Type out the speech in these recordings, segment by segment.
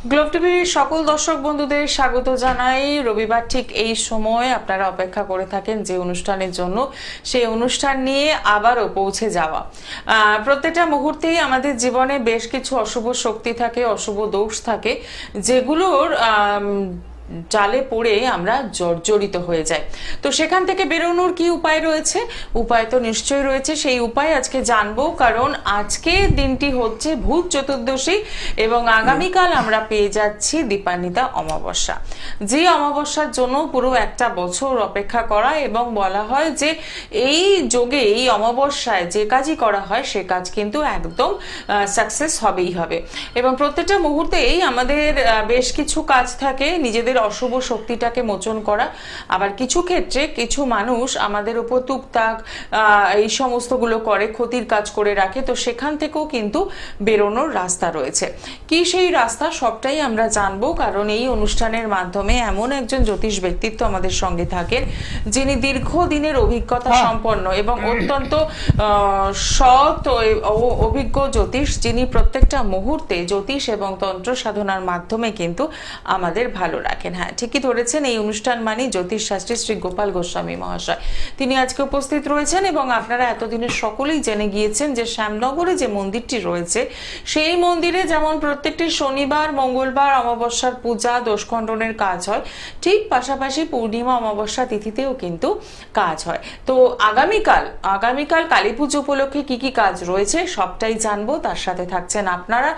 Globe টিভির সকল দর্শক বন্ধুদের স্বাগত জানাই। রবিবার ঠিক এই সময় আপনারা অপেক্ষা করে থাকেন যে অনুষ্ঠানের জন্য, সেই অনুষ্ঠান নিয়ে আবারও পৌঁছে যাওয়া। প্রত্যেকটা মুহূর্তেই আমাদের জীবনে বেশ কিছু অশুভ শক্তি থাকে, অশুভ দোষ থাকে, যেগুলোর জালে পড়ে আমরা জর্জরিত হয়ে যাই। তো সেখান থেকে বেরোনোর কি উপায় রয়েছে? উপায় তো নিশ্চয়ই রয়েছে, সেই উপায় আজকে জানবো। কারণ আজকে দিনটি হচ্ছে ভূত চতুর্দশী এবং আগামীকাল আমরা পেয়ে যাচ্ছি দীপান্বিতা অমাবস্যা, যে অমাবস্যার জন্য পুরো একটা বছর অপেক্ষা করা, এবং বলা হয় যে এই যোগে, এই অমাবস্যায় যে কাজই করা হয় সে কাজ কিন্তু একদম সাকসেস হবেই হবে। এবং প্রত্যেকটা মুহূর্তেই আমাদের বেশ কিছু কাজ থাকে, নিজেদের অশুভ শক্তিটাকে মোচন করা। আবার কিছু ক্ষেত্রে কিছু মানুষ আমাদের উপর টুকটাক এই সমস্তগুলো করে, ক্ষতির কাজ করে রাখে। তো সেখান থেকেও কিন্তু বেরোনোর রাস্তা রয়েছে। কি সেই রাস্তা, সবটাই আমরা জানবো। কারণ এই অনুষ্ঠানের মাধ্যমে এমন একজন জ্যোতিষ ব্যক্তিত্ব আমাদের সঙ্গে থাকেন, যিনি দীর্ঘদিনের অভিজ্ঞতা সম্পন্ন এবং অত্যন্ত সৎ অভিজ্ঞ জ্যোতিষ, যিনি প্রত্যেকটা মুহূর্তে জ্যোতিষ এবং তন্ত্র সাধনার মাধ্যমে কিন্তু আমাদের ভালো রাখেন। হ্যাঁ, ঠিকই ধরেছেন, এই অনুষ্ঠান মানে জ্যোতিষ শাস্ত্রী শ্রী গোপাল গোস্বামী মহাশয়। তিনি আজকে উপস্থিত রয়েছেন এবং আপনারা এতদিনের সকলেই জেনে গিয়েছেন যে শ্যামনগরে যে মন্দিরটি রয়েছে, সেই মন্দিরে যেমন প্রত্যেকটি শনিবার, মঙ্গলবার অমাবস্যার পূজা, দোষখণ্ডনের কাজ হয়, ঠিক পাশাপাশি পূর্ণিমা অমাবস্যা তিথিতেও কিন্তু কাজ হয়। তো আগামীকাল কালী পুজো উপলক্ষে কি কি কাজ রয়েছে সবটাই জানবো। তার সাথে থাকছেন আপনারা।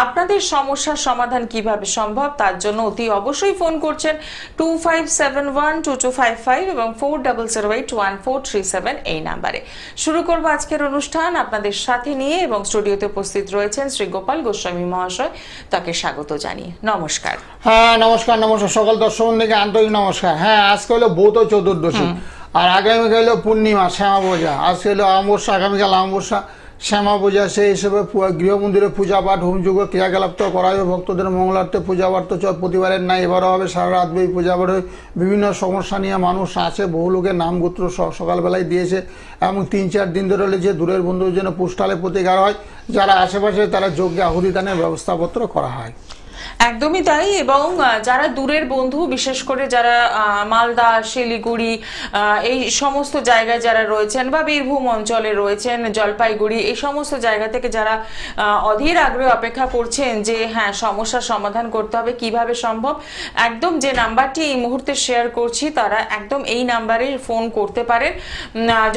আপনাদের সমস্যার সমাধান কিভাবে সম্ভব তার জন্য অতি অবশ্যই ফোন করছেন 25712255 এবং 40081437 এই নাম্বারে। শুরু করবো আজকের অনুষ্ঠান আপনাদের সাথে নিয়ে, এবং স্টুডিওতে উপস্থিত রয়েছেন শ্রী গোপাল গোস্বামী মহাশয়। তাকে স্বাগত জানিয়ে নমস্কার। হ্যাঁ, নমস্কার সকল দর্শক বন্ধুকে আন্তরিক নমস্কার। হ্যাঁ, আজকে হলো ভৌত চতুর্দশী, আর আগামীকাল হলো পূর্ণিমা, শ্যামা পূজা। আজকে হলো অমাবস্যা, আগামীকাল অমাবস্যা, শ্যামা পূজা। সেই হিসেবে গৃহ মন্দিরে পূজা পাঠ, হোমযজ্ঞ, ক্রিয়াকলাপ তো করা হবে। ভক্তদের মঙ্গলার্থে পূজা পাঠ তো প্রতিবারের নাই, এবারও হবে। সারা রাত ব্যাপী পূজা পাঠ হবে। বিভিন্ন সমস্যা নিয়ে মানুষ আছে, বহু লোকের নাম গোত্র সকালবেলায় দিয়েছে, এবং 3-4 দিন ধরে হলে যে দূরের বন্ধুদের জন্য পোস্টালে প্রতিকার হয়, যারা আশেপাশে তারা যজ্ঞে আহুতি দানের ব্যবস্থাপত্র করা হয়। একদমই তাই। এবং যারা দূরের বন্ধু, বিশেষ করে যারা মালদা, শিলিগুড়ি এই সমস্ত জায়গায় যারা রয়েছেন, বা বীরভূম অঞ্চলে রয়েছেন, জলপাইগুড়ি, এই সমস্ত জায়গা থেকে যারা অধীর আগ্রহে অপেক্ষা করছেন যে হ্যাঁ সমস্যার সমাধান করতে হবে, কিভাবে সম্ভব, একদম যে নাম্বারটি এই মুহূর্তে শেয়ার করছি তারা একদম এই নাম্বারে ফোন করতে পারেন।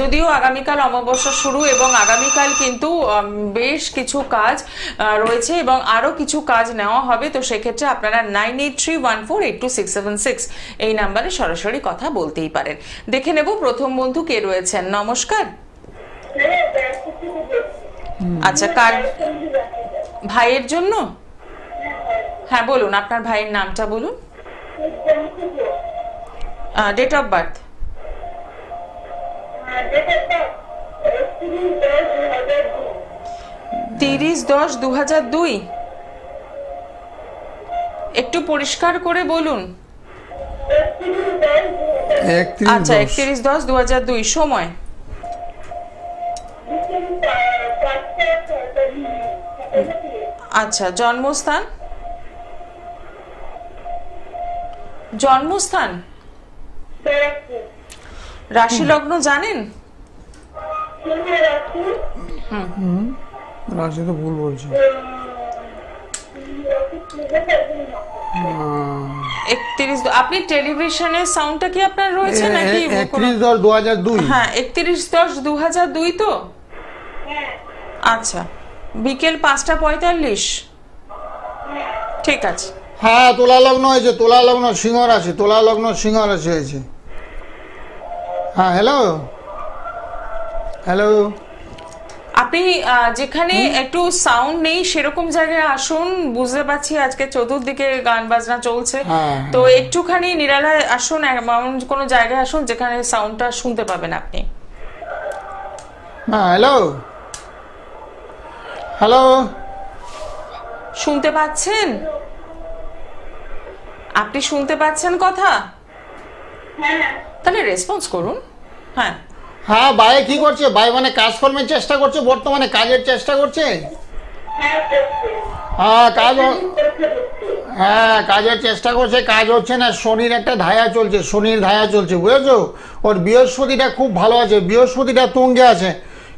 যদিও আগামীকাল অমাবস্যা শুরু, এবং আগামীকাল কিন্তু বেশ কিছু কাজ রয়েছে এবং আরো কিছু কাজ নেওয়া হবে। তো সেক্ষেত্রে আপনারা 9831482676 এই নাম্বারে সরাসরি কথা বলতেই পারেন। দেখে নেব প্রথম বন্ধু কে রয়েছেন। নমস্কার। আচ্ছা, কার ভাইয়ের জন্য? হ্যাঁ বলুন, আপনার ভাইয়ের নামটা বলুন, ডেট অফ বার্থ। 30-10-2002। একটু পরিষ্কার করে বলুন। আচ্ছা, 31-10-2002। সময়? আচ্ছা, জন্মস্থান? রাশি লগ্ন জানেন? রাশি তো ভুল বলছি। 31। আপনি টেলিভিশনের সাউন্ডটা কি আপনার রয়েছে নাকি? 31-10-2002। হ্যাঁ, 31-10-2002 তো। আচ্ছা, বিকেল 5:45। ঠিক আছে। হ্যাঁ, তুলা লগ্ন হয়েছে, তুলা লগ্ন সিংহ রাশি, তুলা লগ্ন সিংহ রাশি হয়েছে। হ্যাঁ, হ্যালো। আপনি যেখানে একটু সাউন্ড নেই সেরকম জায়গায় আসুন। বুঝতে পারছি আজকে চতুর্দিকে গান বাজনা চলছে, তো একটুখানি নিরালায় আসুন, এমন কোনো জায়গায় আসুন যেখানে সাউন্ডটা শুনতে পাবেন আপনি। হ্যালো, শুনতে পাচ্ছেন? আপনি শুনতে পাচ্ছেন কথা? তাহলে রেসপন্স করুন। হ্যাঁ, হ্যাঁ, ভাই কি করছে? ভাই মানে কাজকর্মের চেষ্টা করছে, বর্তমানে কাজের চেষ্টা করছে। হ্যাঁ, কাজ হ্যাঁ, কাজের চেষ্টা করছে, কাজ হচ্ছে না। শনির একটা ধায়া চলছে, শনির ধায়া চলছে, বুঝেছো? ওর বৃহস্পতিটা খুব ভালো আছে, বৃহস্পতিটা তুঙ্গে আছে,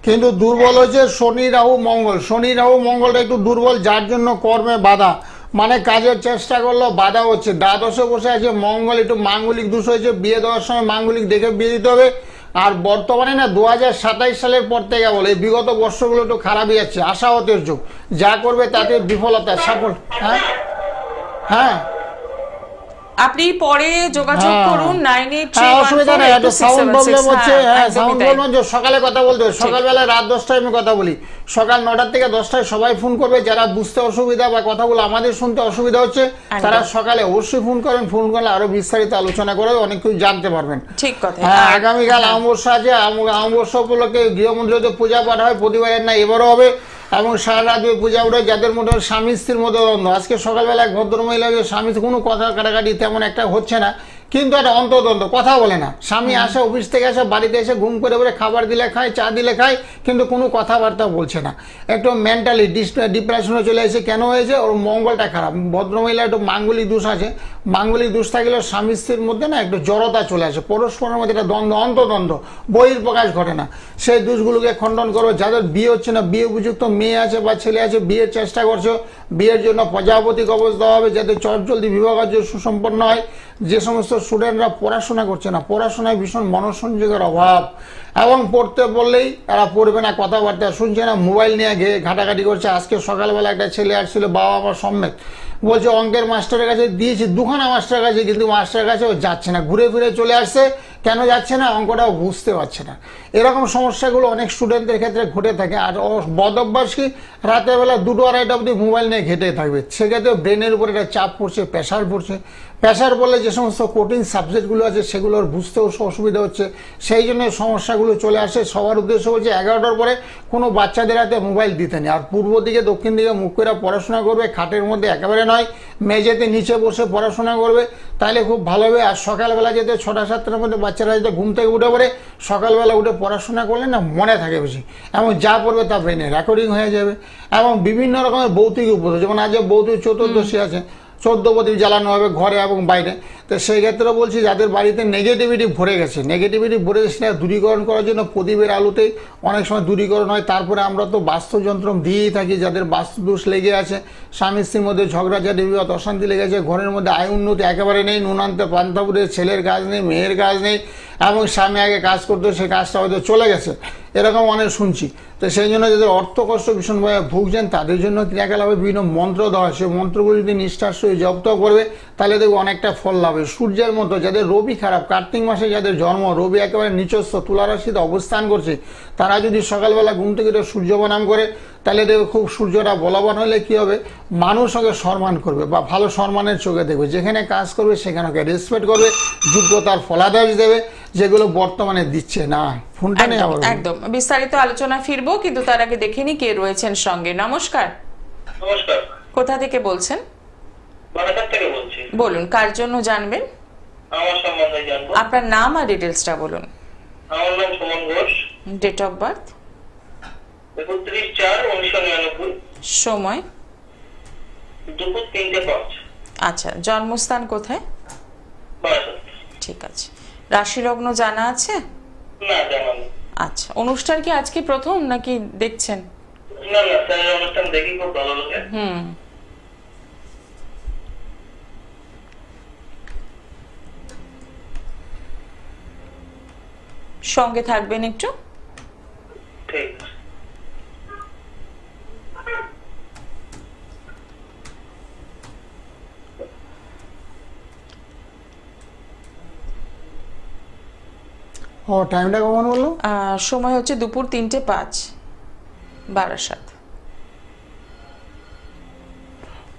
কিন্তু দুর্বল হচ্ছে শনি রাহু মঙ্গল। শনি রাহু মঙ্গলটা একটু দুর্বল, যার জন্য কর্মে বাধা, মানে কাজের চেষ্টা করলেও বাধা হচ্ছে। দ্বাদশে বসে আছে মঙ্গল, একটু মাঙ্গলিক দোষ হয়েছে, বিয়ে দেওয়ার সময় মাঙ্গলিক দেখে বিয়ে দিতে হবে। আর বর্তমানে না 2027 সালের পর থেকে বলে এই বিগত বর্ষগুলো একটু খারাপই যাচ্ছে, আশাহতের যুগ, যা করবে তাতে বিফলতা সফল। হ্যাঁ হ্যাঁ, আপনি পরে যোগাযোগ করুন 9831448676 অসুবিধা নেই, একটা সাউন্ড প্রবলেম হচ্ছে। হ্যাঁ, সাউন্ড প্রবলেম হচ্ছে, সকালে কথা বলতে হবে, সকালবেলা রাত 10টায় আমি কথা বলি, সকাল 9টা থেকে 10টায় সবাই ফোন করবে। যারা বুঝতে অসুবিধা বা কথাগুলো আমাদের শুনতে অসুবিধা হচ্ছে তারা সকালে অবশ্যই ফোন করেন, ফোন করলে আরো বিস্তারিত আলোচনা করে অনেক কিছু জানতে পারবেন। ঠিক কথা। হ্যাঁ, আগামীকাল অমাবস্যা আছে, অমাবস্যা উপলক্ষে গৃহমন্দিরে পূজা পাঠ হয়, প্রতিবারের না এবারও হবে, এবং সারা রাত পূজা উঠে যাদের মধ্যে স্বামী স্ত্রীর মধ্যে দ্বন্দ্ব। আজকে সকালবেলা এক ভদ্রমহিলা স্বামী কোনো কথা কাটাকাটি তেমন একটা হচ্ছে না, কিন্তু একটা অন্তর্দ্বন্দ্ব, কথা বলে না। স্বামী আসে অফিস থেকে আসে, বাড়িতে এসে ঘুম করে পরে খাবার দিলে খায়, চা দিলে খায়, কিন্তু কোনো কথাবার্তা বলছে না, একটু মেন্টালি ডিপ্রেশনে চলে এসে। কেন হয়েছে? ওর মঙ্গলটা খারাপ। ভদ্রমহিলা একটু মাঙ্গলিক দোষ আছে, মাঙ্গলিক দোষ থাকলেও স্বামী স্ত্রীর মধ্যে না একটু জড়তা চলে আসে, পরস্পরের মধ্যে একটা দ্বন্দ্ব, অন্তর্দ্বন্দ্ব, বহির্প্রকাশ ঘটে না। সেই দোষগুলোকে খণ্ডন করো। যাদের বিয়ে হচ্ছে না, বিয়ে উপযুক্ত মেয়ে আছে বা ছেলে আছে, বিয়ের চেষ্টা করছো, বিয়ের জন্য প্রজাপতি কবচ দেওয়া হবে যাতে চটজলদি বিবাহ কার্য সুসম্পন্ন হয়। যে সমস্ত স্টুডেন্টরা পড়াশোনা করছে না, পড়াশোনায় ভীষণ মনোসংযোগের অভাব, এবং পড়তে বললেই এরা পড়বে না, কথাবার্তা শুনছে না, মোবাইল নিয়ে ঘাটাঘাটি করছে। আজকে সকালবেলা একটা ছেলে আসছিল বাবা মা সমেত, বলছে অঙ্কের মাস্টারের কাছে দিয়েছি, দুখানা মাস্টারের কাছে, কিন্তু মাস্টারের কাছে ও যাচ্ছে না, ঘুরে ফিরে চলে আসছে। কেন যাচ্ছে না? অঙ্কটাও বুঝতে পারছে না। এরকম সমস্যাগুলো অনেক স্টুডেন্টদের ক্ষেত্রে ঘটে থাকে। আর বদ অভ্যাস কি, রাতের বেলা 2টো 2:30 অবধি মোবাইল নিয়ে ঘেটে থাকবে, সেক্ষেত্রে ব্রেনের উপর একটা চাপ পড়ছে, প্রেশার পড়ছে। প্রেশার বললে যে সমস্ত কঠিন সাবজেক্টগুলো আছে সেগুলোর বুঝতেও অসুবিধা হচ্ছে, সেই জন্য সমস্যাগুলো চলে আসে। সবার উদ্দেশ্য হচ্ছে 11টার পরে কোনো বাচ্চাদের হাতে মোবাইল দিতে নেই, আর পূর্ব দিকে দক্ষিণ দিকে মুখ করে পড়াশোনা করবে, খাটের মধ্যে একেবারে নয়, মেঝেতে নিচে বসে পড়াশোনা করবে, তাহলে খুব ভালো হবে। আর সকালবেলা যেতে 6টা 7টার মধ্যে বাচ্চারা যেতে ঘুম থেকে উঠে পড়ে, সকালবেলা উঠে পড়াশোনা করলে না মনে থাকে বেশি, এবং যা পড়বে তা ব্রেনে রেকর্ডিং হয়ে যাবে। এবং বিভিন্ন রকমের ভৌতিক উপদেশ, যেমন আজ ভৌতিক চতুর্দশী আছে, 14 প্রদীপ জ্বালানো হবে ঘরে এবং বাইরে। তো সেই ক্ষেত্রে বলছি, যাদের বাড়িতে নেগেটিভিটি ভরে গেছে, নেগেটিভিটি ভরে গেছে, দূরীকরণ করার জন্য প্রদীপের আলোতেই অনেক সময় দূরীকরণ হয়। তারপরে আমরা তো বাস্তুযন্ত্র দিয়েই থাকি, যাদের বাস্তু দোষ লেগে আছে, স্বামী স্ত্রীর মধ্যে ঝগড়াঝাটি, বিবাদ, অশান্তি লেগেছে, ঘরের মধ্যে আয় উন্নতি একেবারে নেই, নুনান্তে পান্তাপুরে, ছেলের কাজ নেই, মেয়ের কাজ নেই, এবং স্বামী আগে কাজ করতো সে কাজটা হয়তো চলে গেছে, এরকম অনেক শুনছি। তো সেই জন্য যাদের অর্থ কষ্ট ভীষণভাবে ভুগছেন তাদের জন্য ক্রিয়াকলাপে বিভিন্ন মন্ত্র দেওয়া হয়, সেই মন্ত্রগুলো যদি নিষ্ঠার সহিত জপ করবে তাহলে দেখবো অনেকটা ফল লাভ হবে। সূর্যের মতো যাদের রবি খারাপ, কার্তিক মাসে যাদের জন্ম, রবি একেবারে নিচস্থ তুলা রাশিতে অবস্থান করছে, তারা যদি সকালবেলা ঘুম থেকে সূর্য প্রণাম করে তাহলে দেখবে খুব সূর্যটা বলবান হলে কি হবে, মানুষ ওকে সম্মান করবে বা ভালো সম্মানের চোখে দেখবে, যেখানে কাজ করবে সেখানে ওকে রেসপেক্ট করবে, যোগ্যতার ফলাদেশ দেবে, যেগুলো বর্তমানে দিচ্ছে না। ফোনটা নেই আবার একদম বিস্তারিত আলোচনা ফিরবো, কিন্তু তার আগে দেখে নি কে রয়েছেন সঙ্গে। নমস্কার। নমস্কার। কোথা থেকে বলছেন? বারাসাত থেকে বলছি। বলুন, কার জন্য জানবেন? আমার সম্বন্ধে জানবো। আপনার নাম আর ডিটেলসটা বলুন। আমার নাম Suman Ghosh. Date of birth? 31/4/1999। সময়? দুপুর 3:05। আচ্ছা, জন্মস্থান কোথায়? বারাসাত। ঠিক আছে। রাশি লগ্ন জানা আছে? না, জানা নেই। আচ্ছা, অনুষ্ঠান কি আজকে প্রথম নাকি দেখছেন? না না, স্যার অনুষ্ঠান দেখি খুব ভালো লাগে। সঙ্গে থাকবেন একটু। ঠিক আছে। ও টাইমটা কখন বললো? সময় হচ্ছে দুপুর 3:05, বারাসাত।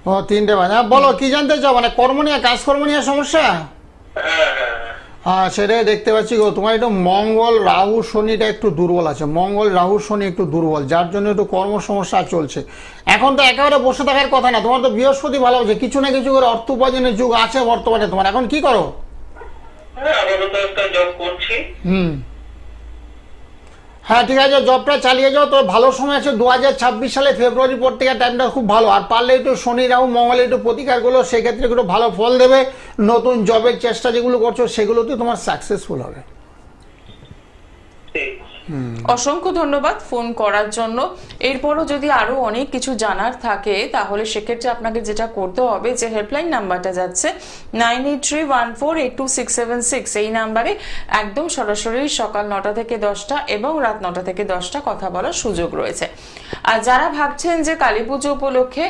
ও 3:05। বলো কি জানতে চাও? মানে কর্ম নিয়ে, কাজকর্ম নিয়ে সমস্যা? হ্যাঁ, সেটাই দেখতে পাচ্ছি গো। তোমার একটু মঙ্গল রাহু শনিটা একটু দুর্বল আছে, মঙ্গল রাহু শনি একটু দুর্বল, যার জন্য একটু কর্ম সমস্যা চলছে। এখন তো একেবারে বসে থাকার কথা না, তোমার তো বৃহস্পতি ভালো আছে, কিছু না কিছু করে অর্থ উপার্জনের যুগ আছে বর্তমানে তোমার। এখন কি করো? হ্যাঁ ঠিক আছে, জবটা চালিয়ে যাও। তো ভালো সময় আছে 2026 সালে ফেব্রুয়ারি পর থেকে, টাইমটা খুব ভালো। আর পারলে একটু শনি রাহু মঙ্গলে একটু প্রতিকারগুলো, সেক্ষেত্রে একটু ভালো ফল দেবে। নতুন জবের চেষ্টা যেগুলো করছো সেগুলোতে তোমার সাকসেসফুল হবে। ঠিক আছে। অসংখ্য ধন্যবাদ ফোন করার জন্য। এরপরও যদি আরো অনেক কিছু জানার থাকে তাহলে সেক্ষেত্রে আপনাকে যেটা করতে হবে, যে হেল্পলাইন নাম্বারটা যাচ্ছে 9831482676, এই নাম্বারে একদম সরাসরি সকাল 9টা থেকে 10টা এবং রাত 9টা থেকে 10টা কথা বলার সুযোগ রয়েছে। আর যারা ভাবছেন যে কালী পুজো উপলক্ষে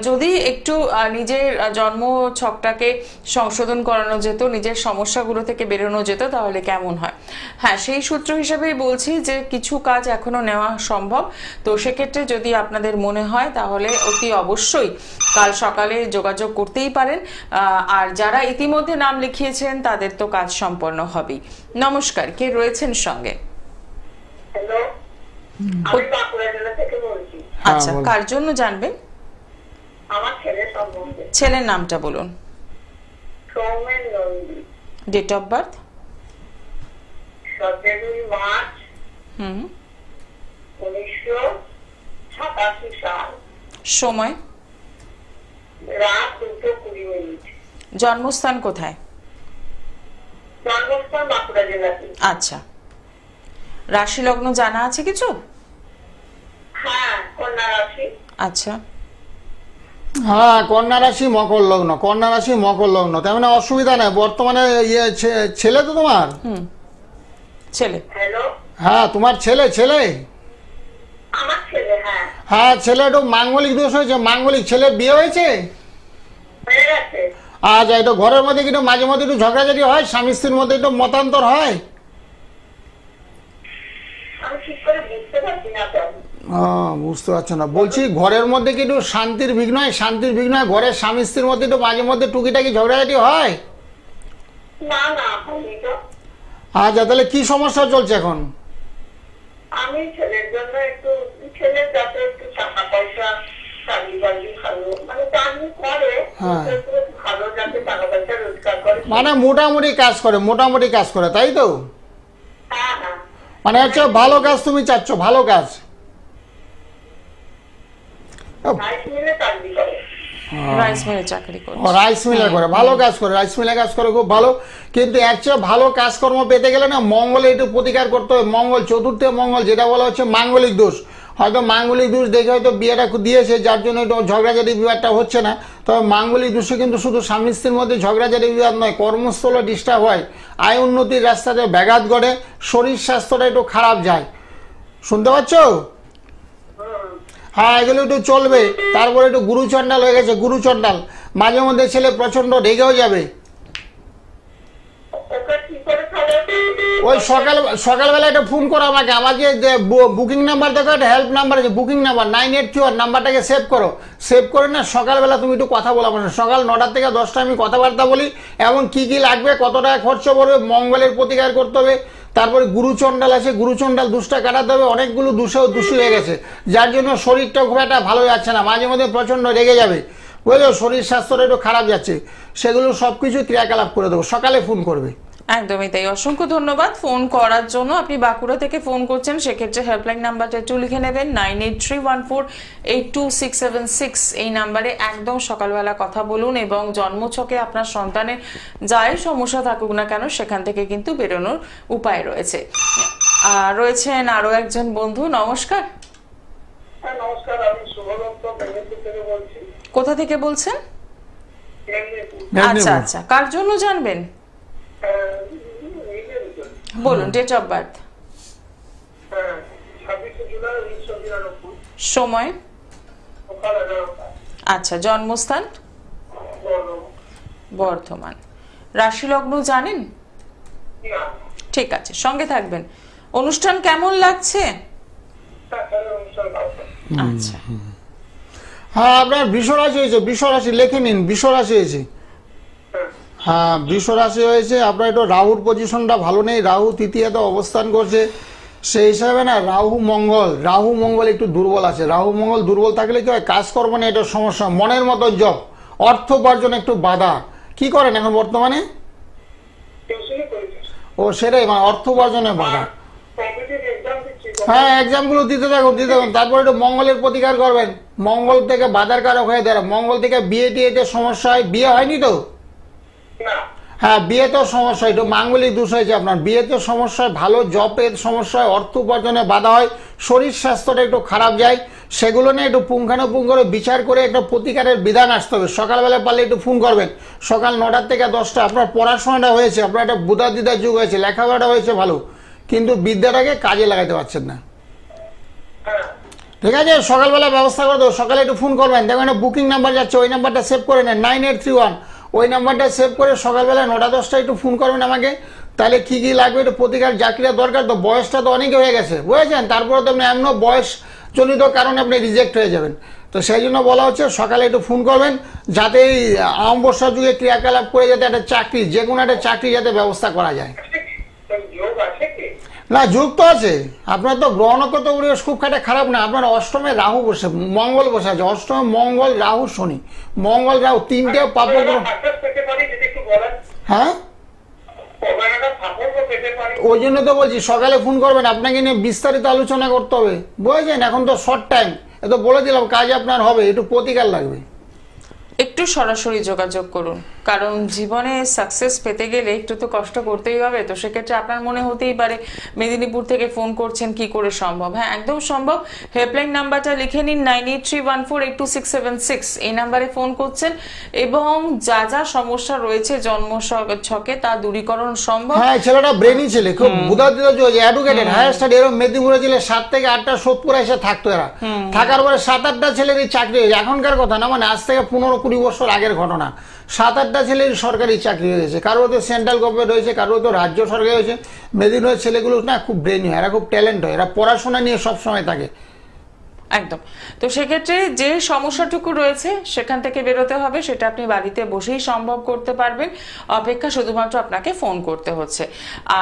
যদি একটু নিজের জন্ম ছকটাকে সংশোধন করানো যেত, নিজের সমস্যাগুলো থেকে বেরোনো যেত, তাহলে কেমন হয়। হ্যাঁ, সেই সূত্র হিসাবেই বলছি যে কিছু কাজ এখনো নেওয়া সম্ভব। তো সেক্ষেত্রে যদি আপনাদের মনে হয় তাহলে অতি অবশ্যই কাল সকালে যোগাযোগ করতেই পারেন। আর যারা ইতিমধ্যে নাম লিখিয়েছেন তাদের তো কাজ সম্পন্ন হবেই। নমস্কার, কে রয়েছেন সঙ্গে? হ্যালো, আমি বাঁকুড়া জেলা থেকে বলছি। আচ্ছা, বলুন। কার জন্য জানবেন? আমার ছেলে সম্বন্ধে। ছেলের নামটা বলুন। Soumen Nandi, date of birth? 17 March হুম। 1987 সাল, সময়? রাত 2:20। জন্মস্থান কোথায়? জন্মস্থান বাঁকুড়া জেলাতে। আচ্ছা, রাশি লগ্ন জানা আছে কিছু? হ্যাঁ, কন্যা রাশি। আচ্ছা, হ্যাঁ, কন্যা রাশি মকর লগ্ন, কন্যা রাশি মকর লগ্ন, তার মানে অসুবিধা নেই। বর্তমানে ছেলে তো তোমার? ছেলে। হ্যালো, হ্যাঁ, তোমার ছেলে আমার ছেলে। হ্যাঁ, হ্যাঁ, ছেলে একটু মাঙ্গলিক দোষ হয়েছে। মাঙ্গলিক ছেলে বিয়ে হয়েছে? হয়ে গেছে। আচ্ছা, একটু ঘরের মধ্যে কিন্তু মাঝে মধ্যে একটু ঝগড়াঝাটি হয়, স্বামী স্ত্রীর মধ্যে একটু মতান্তর হয়? আমি ঠিক করে বুঝতে পারছি না তো। বুঝতে পারছো না? বলছি ঘরের মধ্যে কি একটু শান্তির বিঘ্ন হয়? শান্তির বিঘ্ন হয় ঘরের স্বামী স্ত্রীর মধ্যে একটু মাঝে মধ্যে টুকিটাকি ঝগড়াঝাটি হয়? না না, হয়নি তো। আচ্ছা, তাহলে কি সমস্যা চলছে এখন? আমি ছেলের জন্য একটু, ছেলের যাতে একটু টাকা পয়সা চাকরি বাকরি ভালো, মানে চাকরি করে, হ্যাঁ। একটু ভালো যাতে টাকা পয়সা রোজগার করে। মানে মোটামুটি কাজ করে, তাই তো? হ্যাঁ হ্যাঁ, মানে হচ্ছে ভালো কাজ তুমি চাচ্ছ, ভালো কাজ। রাইস মিলে চাকরি করে। রাইস মিলে চাকরি করে। রাইস মিলে করে, ভালো কাজ করে, রাইস মিলে কাজ করে, খুব ভালো। কিন্তু এর চেয়ে ভালো কাজকর্ম পেতে গেলে না মঙ্গলে একটু প্রতিকার করতে হবে। মঙ্গল, চতুর্থ মঙ্গল, যেটা বলা হচ্ছে মাঙ্গলিক দোষ। হয়তো মাঙ্গলিক দোষ দেখে হয়তো বিয়েটা দিয়েছে, যার জন্য একটু ঝগড়াঝাটি বিবাদটা হচ্ছে না। তবে মাঙ্গলিক দোষে কিন্তু শুধু স্বামী স্ত্রীর মধ্যে ঝগড়াঝাটি বিবাদ নয়, কর্মস্থলে ডিস্টার্ব হয়, আয় উন্নতির রাস্তাতে ব্যাঘাত ঘটে, শরীর স্বাস্থ্যটা একটু খারাপ যায়। শুনতে পাচ্ছ? হ্যাঁ, এগুলো একটু চলবে। তারপরে একটু গুরুচণ্ডাল হয়ে গেছে, গুরুচণ্ডাল। মাঝে মধ্যে ছেলে প্রচন্ড রেগেও যাবে। ওকে কি করে খাবে? ওই সকালবেলা একটা ফোন করো আমাকে। আমাকে যে বুকিং নাম্বার দেখো, একটা হেল্প নাম্বার আছে, বুকিং নাম্বার 984, নাম্বারটাকে সেভ করো। সেভ করে না সকালবেলা তুমি একটু কথা বলো আমার সাথে। সকাল 9টা থেকে 10টা আমি কথাবার্তা বলি, এবং কি কি লাগবে, কত টাকা খরচ পড়বে, মঙ্গলের প্রতিকার করতে হবে। তারপরে গুরুচণ্ডাল আছে, গুরুচণ্ডাল দুষ্টা কাটাতে হবে। অনেকগুলো দোষী হয়ে গেছে, যার জন্য শরীরটা খুব একটা ভালো যাচ্ছে না, মাঝে মধ্যে প্রচণ্ড রেগে যাবে, বুঝলো? শরীর স্বাস্থ্যটা একটু খারাপ যাচ্ছে। সেগুলো সব কিছু ক্রিয়াকলাপ করে দেবো, সকালে ফোন করবে। একদমই তাই। অসংখ্য ধন্যবাদ ফোন করার জন্য। আপনি বাঁকুড়া থেকে ফোন করছেন, সেক্ষেত্রে হেল্পলাইন নাম্বারটা একটু লিখে নেবেন 9831482676, এই নাম্বারে একদম সকালবেলা কথা বলুন এবং জন্মছকে আপনার সন্তানের যাই সমস্যা থাকুক না কেন সেখান থেকে কিন্তু বেরোনোর উপায় রয়েছে। রয়েছেন আরো একজন বন্ধু। নমস্কার। হ্যাঁ নমস্কার, আমি শুভদত্ত মেদিনীপুর থেকে বলছি। কোথা থেকে বলছেন? মেদিনীপুর। আচ্ছা আচ্ছা, কার জন্য জানবেন নিজের জন্য। বলুন। Date of birth? হ্যাঁ, 26 জুলাই 1999, সময়? সকাল 11টা। আচ্ছা, জন্মস্থান? বর্ধমান। বর্ধমান। রাশি লগ্ন জানেন? না, ঠিক আছে, সঙ্গে থাকবেন। অনুষ্ঠান কেমন লাগছে? তাছাড়া অনুষ্ঠান ভালো। আচ্ছা, হ্যাঁ, আপনার বৃষরাশি হয়েছে, বৃষরাশি লিখে নিন, বৃষরাশি হয়েছে। হ্যাঁ, বৃষরাশি হয়েছে। আপনার একটু রাহুর পজিশনটা ভালো নেই, রাহু তৃতীয়তে অবস্থান করছে। সেই হিসাবে না রাহু মঙ্গল একটু দুর্বল আছে। রাহু মঙ্গল দুর্বল থাকলে কি হয়, কাজকর্ম নিয়ে একটা সমস্যা, মনের মতো জব, অর্থ উপার্জন একটু বাধা। কি করেন এখন বর্তমানে? টিউশনই করেছি। ও সেটাই, মানে অর্থ উপার্জনের বাধা। কম্পিটিটিভ এক্সাম দিচ্ছি, হ্যাঁ এক্সামগুলো দিতে থাকুন তারপর একটু মঙ্গলের প্রতিকার করবেন। মঙ্গল থেকে বাধার কারক হয়ে দাঁড়ায়, মঙ্গল থেকে বিয়ে টিয়েতে সমস্যা হয়। বিয়ে হয়নি তো? না হ্যাঁ বিয়েতেও সমস্যা হয়, একটু মাঙ্গলিক দোষ হয়েছে আপনার। বিয়েতে সমস্যা হয়, ভালো জবের সমস্যা হয়, অর্থ উপার্জনে বাধা হয়, শরীর স্বাস্থ্যটা একটু খারাপ যায়। সেগুলো নিয়ে একটু পুঙ্খানুপুঙ্খ করে বিচার করে একটা প্রতিকারের বিধান আসতে হবে। সকালবেলা পারলে একটু ফোন করবেন, সকাল 9টা থেকে 10টা। আপনার পড়াশোনাটা হয়েছে, আপনার একটা বুধাদিদার যুগ হয়েছে, লেখাপড়াটা হয়েছে ভালো, কিন্তু বিদ্যাটাকে কাজে লাগাতে পারছেন না। হ্যাঁ ঠিক আছে, সকালবেলা ব্যবস্থা করে দেবো। সকালে একটু ফোন করবেন, দেখবেন একটা বুকিং নাম্বার যাচ্ছে, ওই নাম্বারটা সেভ করে নেন 9831। ওই নাম্বারটা সেভ করে সকালবেলা 9টা 10টা একটু ফোন করবেন আমাকে। তাহলে কি কি লাগবে একটু প্রতিকার চাকরিটা দরকার। তো বয়সটা তো অনেকে হয়ে গেছে বুঝেছেন, তারপরে তো আপনি এমন বয়স জনিত কারণে আপনি রিজেক্ট হয়ে যাবেন। তো সেই জন্য বলা হচ্ছে সকালে একটু ফোন করবেন, যাতে এই অমাবস্যা যুগে ক্রিয়াকলাপ করে যাতে একটা চাকরি, যে কোনো একটা চাকরি যাতে ব্যবস্থা করা যায়। যোগ আছে কি? না যোগ তো আছে, আপনার তো গ্রহ নক্ষত্র খুব খারাপ না। আপনার অষ্টমে রাহু বসে, মঙ্গল বসে আছে। অষ্টমে মঙ্গল, রাহু, শনি। মঙ্গল রাহু তিনটে পাপ গ্রহ। হ্যাঁ ওই জন্য তো বলছি সকালে ফোন করবেন, আপনাকে নিয়ে বিস্তারিত আলোচনা করতে হবে বুঝেছেন। এখন তো শর্ট টাইম, এত বলে দিলাম কাজ আপনার হবে, একটু প্রতিকার লাগবে। একটু সরাসরি যোগাযোগ করুন, কারণ জীবনে সাকসেস পেতে গেলে একটু তো কষ্ট করতেই হবে। তো সেক্ষেত্রে আপনার মনে হতেই পারে মেদিনীপুর থেকে ফোন করছেন, কি করে সম্ভব? হ্যাঁ একদম সম্ভব। হেল্পলাইন নাম্বারটা লিখে নিন 9831482676। এই নাম্বারে ফোন করছেন এবং যা যা সমস্যা রয়েছে জন্ম ছকে তা দূরীকরণ সম্ভব। হ্যাঁ ছেলেটা ব্রেনি ছেলে, খুব বুধাদিত এডুকেটেড, হায়ার স্টাডি। এরকম মেদিনীপুরে ছেলে 7 থেকে 8টা সোদপুরে এসে থাকতো। এরা থাকার পরে 7-8টা ছেলের চাকরি হয়েছে। এখনকার কথা না, মানে আজ থেকে 15-20 বছর আগের ঘটনা। 7-8টা ছেলের সরকারি চাকরি হয়ে গেছে, কারো তো সেন্ট্রাল গভর্নমেন্ট হয়েছে, কারো তো রাজ্য সরকার হয়েছে। মেদিনীপুরের ছেলেগুলো না খুব ব্রেনি হয়, এরা খুব ট্যালেন্ট হয়, এরা পড়াশোনা নিয়ে সবসময় থাকে। একদম। তো সেক্ষেত্রে যে সমস্যাটুকু রয়েছে সেখান থেকে বেরোতে হবে, সেটা আপনি বাড়িতে বসেই সম্ভব করতে পারবেন। অপেক্ষা শুধুমাত্র আপনাকে ফোন করতে হচ্ছে।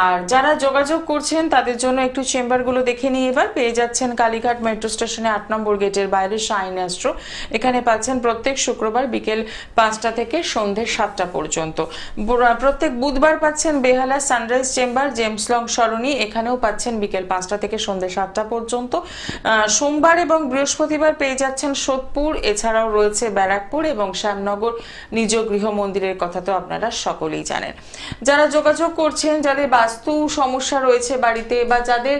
আর যারা যোগাযোগ করছেন তাদের জন্য একটু চেম্বারগুলো দেখে নিয়ে এবার পেয়ে যাচ্ছেন কালীঘাট মেট্রো স্টেশনে 8 নম্বর গেটের বাইরে শাইন অ্যাস্ট্রো। এখানে পাচ্ছেন প্রত্যেক শুক্রবার বিকেল 5টা থেকে সন্ধ্যে 7টা পর্যন্ত। প্রত্যেক বুধবার পাচ্ছেন বেহালা সানরাইজ চেম্বার, জেমস লং সরণি। এখানেও পাচ্ছেন বিকেল 5টা থেকে সন্ধ্যে 7টা পর্যন্ত। সোমবার এবং বৃহস্পতিবার পেয়ে যাচ্ছেন সোদপুর, এছাড়াও রয়েছে ব্যারাকপুর এবং শ্যামনগর নিজ গৃহ মন্দিরের কথা তো আপনারা সকলেই জানেন। যারা যোগাযোগ করছেন, যাদের বাস্তু সমস্যা রয়েছে বাড়িতে বা যাদের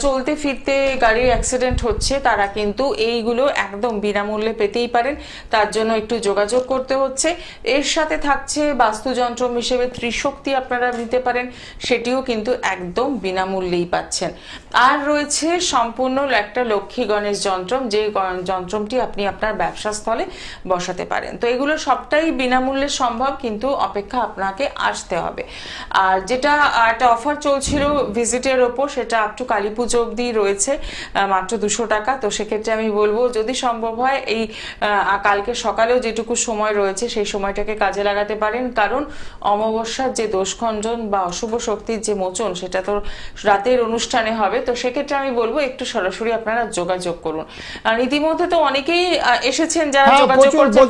চলতে ফিরতে গাড়ির অ্যাক্সিডেন্ট হচ্ছে, তারা কিন্তু এইগুলো একদম বিনামূল্যে পেতেই পারেন। তার জন্য একটু যোগাযোগ করতে হচ্ছে। এর সাথে থাকছে বাস্তুযন্ত্র হিসেবে ত্রিশক্তি আপনারা নিতে পারেন, সেটিও কিন্তু একদম বিনামূল্যেই পাচ্ছেন। আর রয়েছে সম্পূর্ণ একটা লক্ষ্মী গণেশ যন্ত্রম, যে যন্ত্রমটি আপনি আপনার ব্যবসা স্থলে বসাতে পারেন। তো এগুলো সবটাই বিনামূল্যে সম্ভব, কিন্তু অপেক্ষা আপনাকে আসতে হবে। আর যেটা একটা অফার চলছিল ভিজিটের ওপর, সেটা আপ টু কালী পুজো অবধি রয়েছে, মাত্র 200 টাকা। তো সেক্ষেত্রে আমি বলবো যদি সম্ভব হয় এই কালকে সকালেও যেটুকু সময় রয়েছে সেই সময়টাকে কাজে লাগাতে পারেন, কারণ অমাবস্যার যে দোষখণ্ডন বা অশুভ শক্তির যে মোচন সেটা তো রাতের অনুষ্ঠানে হবে। তো সেক্ষেত্রে আমি বলবো একটু সরাসরি আপনারা যোগাযোগ করুন। আর ইতিমধ্যে তো অনেকেই এসেছেন যারা যোগাযোগ করছেন,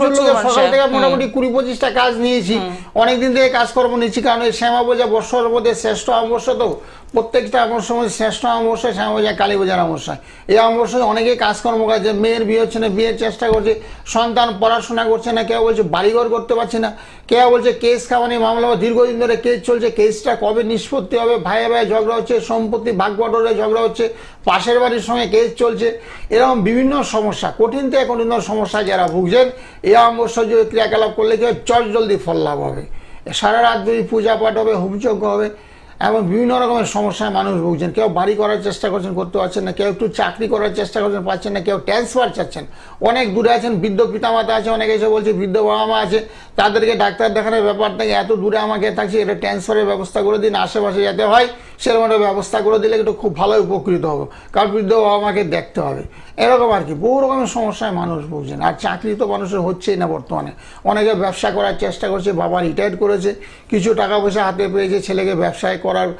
সকাল থেকে মোটামুটি 20-25টা কাজ নিয়েছি, অনেকদিন থেকে কাজকর্ম নিচ্ছি। কারণ এই শ্যামাপূজা বর্ষর মধ্যে শ্রেষ্ঠ অমাবস্যা, তো প্রত্যেকটা অমাবস্যার মধ্যে শ্রেষ্ঠ অমাবস্যা শ্যামাপূজা, কালী পূজার অমাবস্যা। এই অমাবস্যায় অনেকেই কাজকর্ম করছে, মেয়ের বিয়ে হচ্ছে না, বিয়ের চেষ্টা করছে, সন্তান পড়াশোনা করছে না, কেউ বলছে বাড়িঘর করতে পারছে না, কেউ বলছে কেস খাওয়ানি মামলা, দীর্ঘদিন ধরে কেস চলছে, কেসটা কবে নিষ্পত্তি হবে, ভাইয়ে ভাইয়ে ঝগড়া হচ্ছে, সম্পত্তি ভাগ বটরে ঝগড়া হচ্ছে, পাশের বাড়ির সঙ্গে কেস চলছে, এরকম বিভিন্ন সমস্যা, কঠিন থেকে কঠিন সমস্যায় যারা ভুগছেন, এই অমাবস্যা যদি ক্রিয়াকলাপ করলে কেউ জলদি ফল লাভ হবে। সারা রাত যদি পূজা পাঠ হবে, হোমযজ্ঞ হবে, এবং বিভিন্ন রকমের সমস্যায় মানুষ ভুগছেন। কেউ বাড়ি করার চেষ্টা করছেন, করতে পারছেন না, কেউ একটু চাকরি করার চেষ্টা করছেন, পাচ্ছেন না, কেউ ট্রান্সফার চাচ্ছেন, অনেক দূরে আছেন, বৃদ্ধ পিতামাতা আছে, অনেকে এসে বলছে বৃদ্ধ বাবা মা আছে, তাদেরকে ডাক্তার দেখানোর ব্যাপার থেকে এত দূরে আমাকে থাকছে, এটা ট্রান্সফারের ব্যবস্থা করে দিন, আশেপাশে যেতে হয় সেরকম একটা ব্যবস্থা করে দিলে একটু খুব ভালো উপকৃত হবো, কারণ বৃদ্ধ বাবা মাকে দেখতে হবে। এরকম আর কি বহু রকমের সমস্যায় মানুষ ভুগছেন। আর চাকরি তো মানুষের হচ্ছেই না বর্তমানে, অনেকে ব্যবসা করার চেষ্টা করছে, বাবা রিটায়ার করেছে, কিছু টাকা পয়সা হাতে পেয়েছে, ছেলেকে ব্যবসায় করার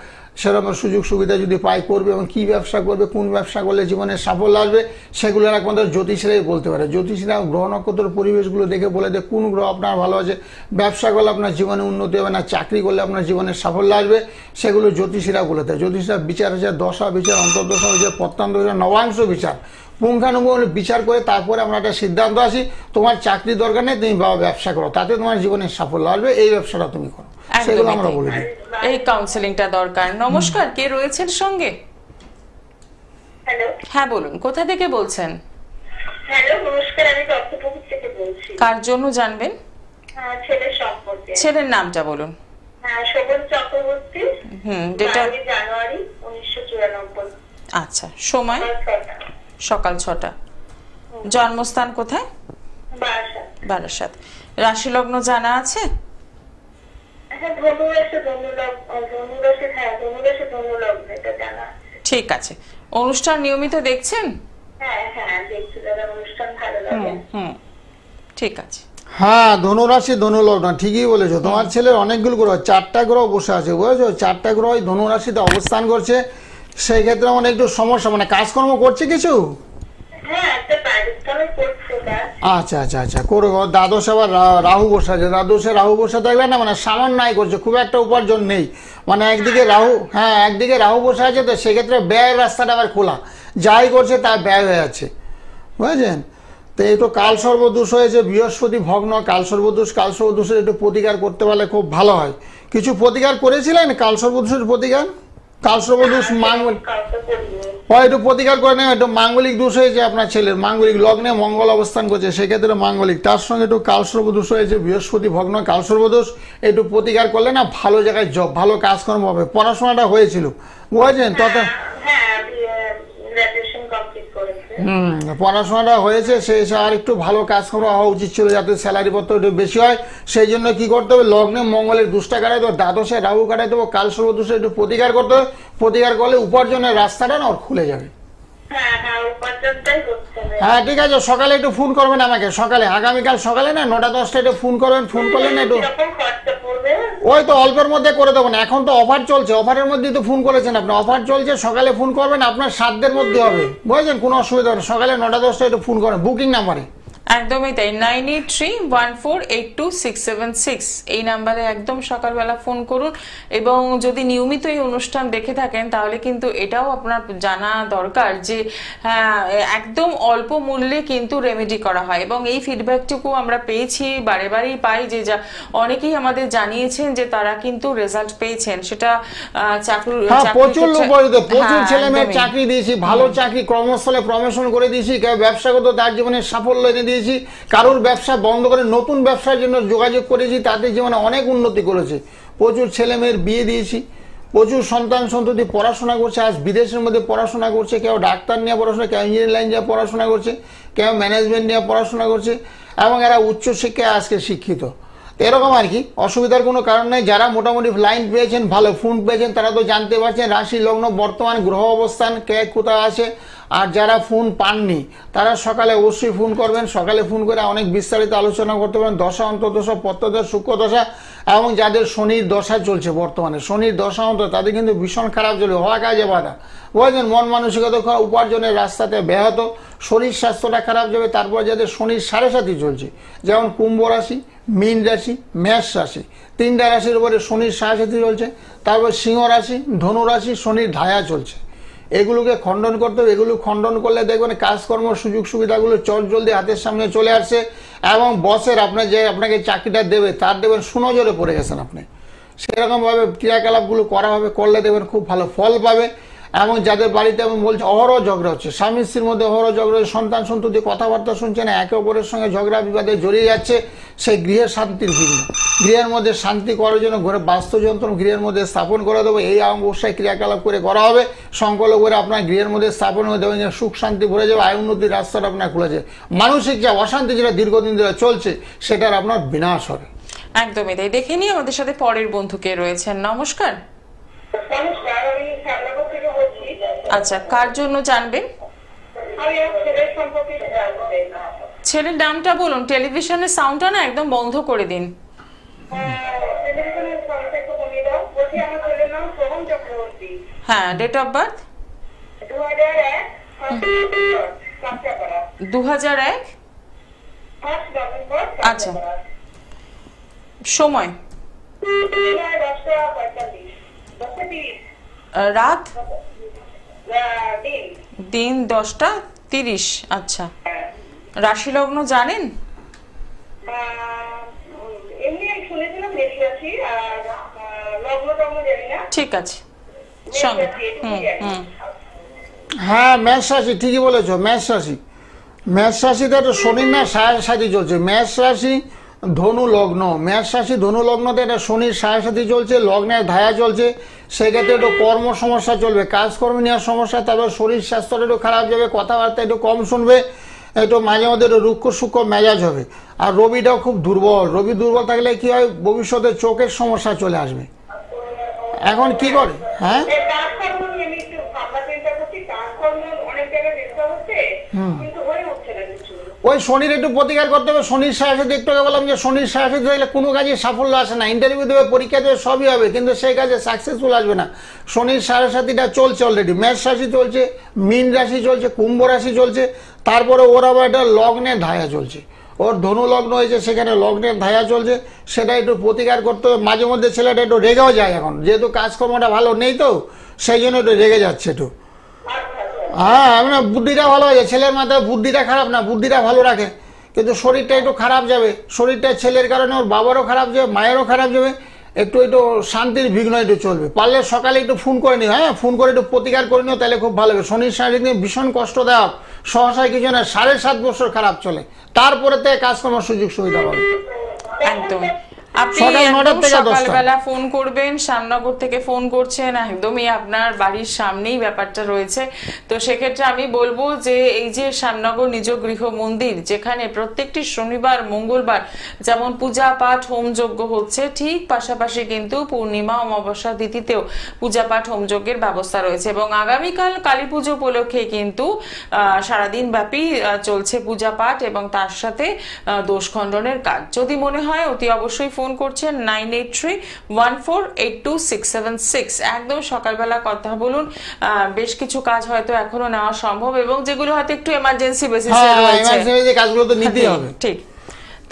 সেরকম সুযোগ সুবিধা যদি পায় করবে, এবং কি ব্যবসা করবে, কোন ব্যবসা করলে জীবনে সাফল্য আসবে সেগুলো একমাত্র জ্যোতিষীরাই বলতে পারে। জ্যোতিষীরা গ্রহ নক্ষত্র পরিবেশগুলো দেখে বলে দেয় কোন গ্রহ আপনার ভালো আছে, ব্যবসা করলে আপনার জীবনে উন্নতি হবে না, চাকরি করলে আপনার জীবনে সাফল্য আসবে, সেগুলো জ্যোতিষীরা বলে দেয়। জ্যোতিষীরা বিচার আছে দশা বিচার, অন্তর্দশা বিচার, প্রত্যন্ত বিচার, নবাংশ বিচার, পুঙ্খানুপুঙ্খ বিচার করে তারপরে আমরা একটা সিদ্ধান্ত আসি তোমার চাকরি দরকার নেই, তুমি ব্যবসা করো, তাতে তোমার জীবনে সাফল্য আসবে, এই ব্যবসাটা তুমি করো, সেগুলো আমরা বলে দিই। এই কাউন্সেলিংটা দরকার। নমস্কার, কে রয়েছেন সঙ্গে? হ্যালো, হ্যাঁ বলুন, কোথা থেকে বলছেন? হ্যালো, নমস্কার, আমি দত্তপুকুর থেকে বলছি। কার জন্য জানবেন? ছেলের সম্পর্কে। ছেলের নামটা বলুন। শোভন চক্রবর্তী। ডেটা জানুয়ারি 1994। আচ্ছা, সময় সকাল 6টা। জন্মস্থান কোথায়? বারাসাত। বারাসাত। রাশি লগ্ন জানা আছে? ঠিক আছে। অনুষ্ঠান নিয়মিত দেখছেন? ঠিক আছে। হ্যাঁ, ধনুরাশি ধনুলগ্ন ঠিকই বলেছো। তোমার ছেলের অনেকগুলো গ্রহ, 4টা গ্রহ বসে আছে, বুঝেছো? 4টা গ্রহ ধনুরাশিতে অবস্থান করছে, সেই ক্ষেত্রে মানে একটু সমস্যা, মানে কাজকর্ম করছে কিছু? আচ্ছা আচ্ছা আচ্ছা, করো। দ্বাদশে আবার রাহু বসে আছে, দ্বাদশে রাহু বসে থাকলে না মানে সামান্য আয় করছে, খুব একটা উপার্জন নেই। মানে একদিকে রাহু, হ্যাঁ একদিকে রাহু বসে আছে, তো সেক্ষেত্রে ব্যয়ের রাস্তাটা আবার খোলা, যাই করছে তা ব্যয় হয়ে যাচ্ছে, বুঝেছেন? তো একটু কাল সর্বদোষ হয়েছে, বৃহস্পতি ভগ্ন, কাল সর্বদোষের একটু প্রতিকার করতে পারলে খুব ভালো হয়। কিছু প্রতিকার করেছিলেন কাল সর্বদোষের প্রতিকার? কাল সর্বদোষ মাঙ্গল একটু প্রতিকার করে নেন। একটু মাঙ্গলিক দোষ হয়েছে আপনার ছেলের, মাঙ্গলিক লগ্নে মঙ্গল অবস্থান করছে, সেক্ষেত্রে মাঙ্গলিক, তার সঙ্গে একটু কাল সর্বদোষ হয়েছে, বৃহস্পতি ভগ্ন কাল সর্বদোষ, একটু প্রতিকার করলে না ভালো জায়গায় জব, ভালো কাজকর্ম হবে। পড়াশোনাটা হয়েছিল, বুঝেছেন? তত পড়াশোনাটা হয়েছে, সেই আর একটু ভালো কাজকর্ম হওয়া উচিত ছিল, যাতে স্যালারি পত্র একটু বেশি হয়। সেই জন্য কি করতে হবে, লগ্নে মঙ্গলের দুষ্টা কাটাই দেবো, দ্বাদশে রাহু কাটাই দেবো, কাল সর্বদোষে একটু প্রতিকার করতে হবে। প্রতিকার করলে উপার্জনের রাস্তাটা না ওর খুলে যাবে। হ্যাঁ ঠিক আছে, সকালে একটু ফোন করবেন আমাকে, সকালে আগামীকাল সকালে না 9টা-10টা একটু ফোন করবেন। ফোন করলে না একটু ওই তো অল্পের মধ্যে করে দেবো না, এখন তো অফার চলছে, অফারের মধ্যেই তো ফোন করেছেন আপনি, অফার চলছে, সকালে ফোন করবেন, আপনার সাধ্যের মধ্যে হবে, বুঝেছেন? কোনো অসুবিধা হবে না, সকালে 9টা-10টা একটু ফোন করেন বুকিং নাম্বারে। একদমই তাই, 9831482676 এই নাম্বারে একদম সকালবেলা ফোন করুন। এবং যদি নিয়মিত এই অনুষ্ঠান দেখে থাকেন তাহলে কিন্তু এটাও আপনার জানা দরকার যে একদম অল্প মূল্যে কিন্তু রেমেডি করা হয়, এবং এই ফিডব্যাকটুকু আমরা পেয়েছি, বারে বারেই পাই যে অনেকেই আমাদের জানিয়েছেন যে তারা কিন্তু রেজাল্ট পেয়েছেন। সেটা প্রচুর লোক, প্রচুর ছেলে মেয়ের চাকরি দিয়েছি, ভালো চাকরি, কর্মস্থলে প্রমোশন করে দিয়েছি, কেউ ব্যবসা করতো তার জীবনে সাফল্য এনে দিয়েছি, কারোর ব্যবসা বন্ধ করে নতুন ব্যবসার জন্য যোগাযোগ করেছি, তাদের জীবনে অনেক উন্নতি করেছে। প্রচুর ছেলে মেয়ের বিয়ে দিয়েছি, প্রচুর সন্তান সন্ততি পড়াশোনা করছে, আজ বিদেশের মধ্যে পড়াশোনা করছে, কেউ ডাক্তার নিয়ে পড়াশোনা, কেউ ইঞ্জিনিয়ারিং লাইন নিয়ে পড়াশোনা করছে, কেউ ম্যানেজমেন্ট নিয়ে পড়াশোনা করছে, এবং এরা উচ্চশিক্ষায় আজকে শিক্ষিত। এরকম আর কি, অসুবিধার কোনো কারণ নেই। যারা মোটামুটি লাইন পেয়েছেন, ভালো ফোন পেয়েছেন, তারা তো জানতে পারছেন রাশি লগ্ন বর্তমান গ্রহ অবস্থান কে কোথায় আছে। আর যারা ফোন পাননি তারা সকালে অবশ্যই ফোন করবেন, সকালে ফোন করে অনেক বিস্তারিত আলোচনা করতে পারেন, দশা অন্তর্দশা পত্রদশা সূক্ষ্ম দশা, এবং যাদের শনির দশা চলছে বর্তমানে, শনির দশা অন্তর, তাদের কিন্তু ভীষণ খারাপ চলে, হওয়া কাজে বাধা, বুঝলেন? মন মানসিকতা খারাপ, উপার্জনের রাস্তাতে ব্যাহত, শরীর স্বাস্থ্যটা খারাপ যাবে। তারপর যাদের শনির 7.5 চলছে, যেমন কুম্ভ রাশি, মীন রাশি, মেষ রাশি, 3টা রাশির উপরে শনির 7.5 চলছে। তারপর সিংহ রাশি, ধনু রাশি, শনির ধায়া চলছে। এগুলোকে খণ্ডন করতে হবে। এগুলো খণ্ডন করলে দেখবেন কাজকর্ম সুযোগ সুবিধাগুলো জলদি হাতের সামনে চলে আসছে, এবং বসের আপনার যে আপনাকে চাকরিটা দেবে তার দেখবেন সুনজরে পড়ে গেছেন আপনি। সেরকমভাবে ক্রিয়াকলাপগুলো করা হবে, করলে দেখবেন খুব ভালো ফল পাবে। এবং যাদের বাড়িতে আমি বলছি অহরহ ঝগড়া হচ্ছে, স্বামী স্ত্রীর মধ্যে অহরহ ঝগড়া হচ্ছে, সন্তান সন্ততি কথাবার্তা শুনছে না, একে অপরের সঙ্গে ঝগড়া বিবাদে জড়িয়ে যাচ্ছে, সেই গৃহের শান্তির ভিন্ন। গৃহের মধ্যে শান্তি করার জন্য ঘরে বাস্তুযন্ত্র গৃহের মধ্যে স্থাপন করে দেবো, এই অবস্থায় ক্রিয়াকলাপ করে করা হবে। সংকল্প করে আপনার গৃহের মধ্যে স্থাপন হয়ে দেবেন, সুখ শান্তি ভরে যাবে, আয় উন্নতির রাস্তাটা আপনার খুলেছে। মানসিক যা অশান্তি যেটা দীর্ঘদিন ধরে চলছে সেটার আপনার বিনাশ হবে। একদমই তাই। দেখে নিই আমাদের সাথে পরের বন্ধুকে রয়েছেন। নমস্কার। আচ্ছা, কার জন্য জানবেন? ছেলের নামটা বলুন। টেলিভিশনের সাউন্ডটা না একদম বন্ধ করে দিন। বলছি আমার ছেলের নাম সোহম চক্রবর্তী। হ্যাঁ, date of birth 2001 Kanchrapara. 2001। 1 November আচ্ছা। কাঁচাপাড়া। সময়? প্রায় 10:45 10:30 রাত? দিন। দিন 10:30। আচ্ছা, হ্যাঁ। রাশি লগ্ন জানেন? এমনি আমি শুনেছিলাম মেষ রাশি, আর লগ্ন টগ্ন জানি না। ঠিক আছে, সঙ্গে হ্যাঁ, মেষ রাশি ঠিকই বলেছো, মেষ রাশি। মেষ রাশিতে একটা শনির না সাড়ে চলছে। মেষ রাশি ধনু লগ্ন, মেষ রাশি ধনু লগ্নতে একটা শনির সাড়ে চলছে, লগ্নের ধায়া চলছে। সেক্ষেত্রে একটু কর্ম সমস্যা চলবে, কাজকর্ম নেওয়ার সমস্যা। তারপর শরীর স্বাস্থ্যটা একটু খারাপ যাবে, কথাবার্তা একটু কম শুনবে, একটু মাঝে মধ্যে একটু রুক্ষ সূক্ষ্ম মেজাজ হবে। আর রবিটাও খুব দুর্বল, রবি দুর্বল থাকলে কি হয়, ভবিষ্যতে চোখের সমস্যা চলে আসবে। এখন কি করে? হ্যাঁ, কাজকর্ম নিয়ে আমি একটু ভাবনা চিন্তা করছি। কাজকর্ম অনেক জায়গায় চেষ্টা হচ্ছে, কিন্তু হয়ে উঠছে না কিছু। ওই শনির একটু প্রতিকার করতে হবে। শনির সাড়ে একটু আগে বললাম যে শনির সাড়ে থাকলে কোনো কাজে সাফল্য আসে না। ইন্টারভিউ দেবে, পরীক্ষা দেবে, সবই হবে, কিন্তু সেই কাজে সাকসেসফুল আসবে না। শনির সাড়ে চলছে অলরেডি। মেষ রাশি চলছে, মীন রাশি চলছে, কুম্ভ রাশি চলছে। তারপরে ওর আবার একটা লগ্নের ধায়া চলছে, ওর ধনু লগ্ন হয়েছে, সেখানে লগ্নের ধায়া চলছে। সেটা একটু প্রতিকার করতে হবে। মাঝে মধ্যে ছেলেটা একটু রেগেও যায়, এখন যেহেতু কাজকর্মটা ভালো নেই তো সেই জন্য একটু রেগে যাচ্ছে একটু। হ্যাঁ, মানে বুদ্ধিটা ভালো হয়েছে, ছেলের মাথায় বুদ্ধিটা খারাপ না, বুদ্ধিটা ভালো রাখে, কিন্তু শরীরটা একটু খারাপ যাবে। শরীরটা ছেলের কারণে ওর বাবারও খারাপ যাবে, মায়েরও খারাপ যাবে। একটু শান্তির বিঘ্ন একটু চলবে। পারলে সকালে একটু ফোন করে নিও, হ্যাঁ, ফোন করে একটু প্রতিকার করে নিও, তাহলে খুব ভালো হবে। শনির শারীরিক নিয়ে ভীষণ কষ্ট দেওয়া সহসায় কিছু না, 7.5 বছর খারাপ চলে, তারপরে থেকে কাজকর্ম সুযোগ সুবিধা পাবে। একদম। আপনি সকাল 9টা থেকে 10টা। সকালবেলা ফোন করবেন, শ্যামনগর থেকে ফোন করছেন, একদমই আপনার বাড়ির সামনেই ব্যাপারটা রয়েছে। তো সেক্ষেত্রে আমি বলবো যে এই যে শ্যামনগর নিজ গৃহ মন্দির, যেখানে প্রত্যেকটি শনিবার মঙ্গলবার যেমন পূজা পাঠ হোমযজ্ঞ হচ্ছে, ঠিক পাশাপাশি কিন্তু পূর্ণিমা অমাবস্যা তিথিতেও পূজা পাঠ হোমযজ্ঞের ব্যবস্থা রয়েছে। এবং আগামীকাল কালী পুজো উপলক্ষে কিন্তু সারাদিন ব্যাপী চলছে পূজা পাঠ এবং তার সাথে দোষ খণ্ডনের কাজ। যদি মনে হয় অতি অবশ্যই ফোন করছেন 9831482676। একদম সকালবেলা কথা বলুন। বেশ কিছু কাজ হয়তো এখনো নেওয়া সম্ভব, এবং যেগুলো হয়তো একটু এমার্জেন্সি বেসিসে রয়েছে, এই কাজগুলো তো নিতেই হবে। ঠিক,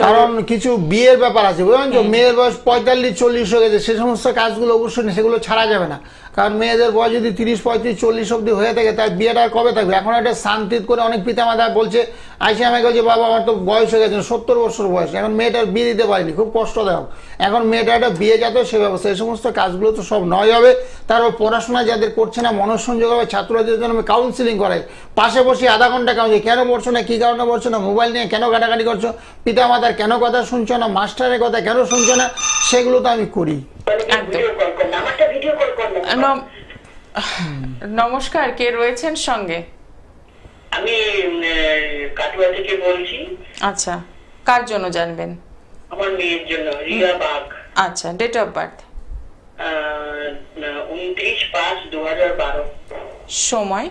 কারণ কিছু বিয়ের ব্যাপার আছে, বুঝলেন তো, মেয়ের বয়স 45-40 হয়ে গেছে, সে সমস্ত কাজগুলো অবশ্যই সেগুলো ছাড়া যাবে না। কারণ মেয়েদের বয়স যদি 30-35-40 অব্দি হয়ে থাকে, তার বিয়েটা কবে থাকবে? এখন একটা শান্তি করে অনেক পিতামাতা বলছে, আইসে আমাকে বলছে, বাবা আমার তো বয়স হয়ে গেছে, 70 বছর বয়স, এখন মেয়েটার বিয়ে দিতে পারিনি, খুব কষ্টদায়ক। এখন মেয়েটা একটা বিয়ে যাতে সে ব্যবস্থা, এই সমস্ত কাজগুলো তো সব নয় হবে। তারপর পড়াশোনা যাদের করছে না, মনঃসংযোগ হবে, ছাত্রদের জন্য আমি কাউন্সিলিং করাই, পাশে বসে আধা ঘন্টা কাউন্সিলিং, কেন পড়ছো না, কী কারণে পড়ছো না, মোবাইল নিয়ে কেন ঘাটাঘাটি করছো, পিতামাতার কেন কথা শুনছো না, মাস্টারের কথা কেন শুনছো না, সেগুলো তো আমি করি। নমস্কার, কে রয়েছেন সঙ্গে? আমি কাটুয়া থেকে বলছি। আচ্ছা, কার জন্য জানবেন? আমার মেয়ের জন্য, রিয়া বাগ। আচ্ছা, ডেট অফ বার্থ? 29/5/2012। সময়?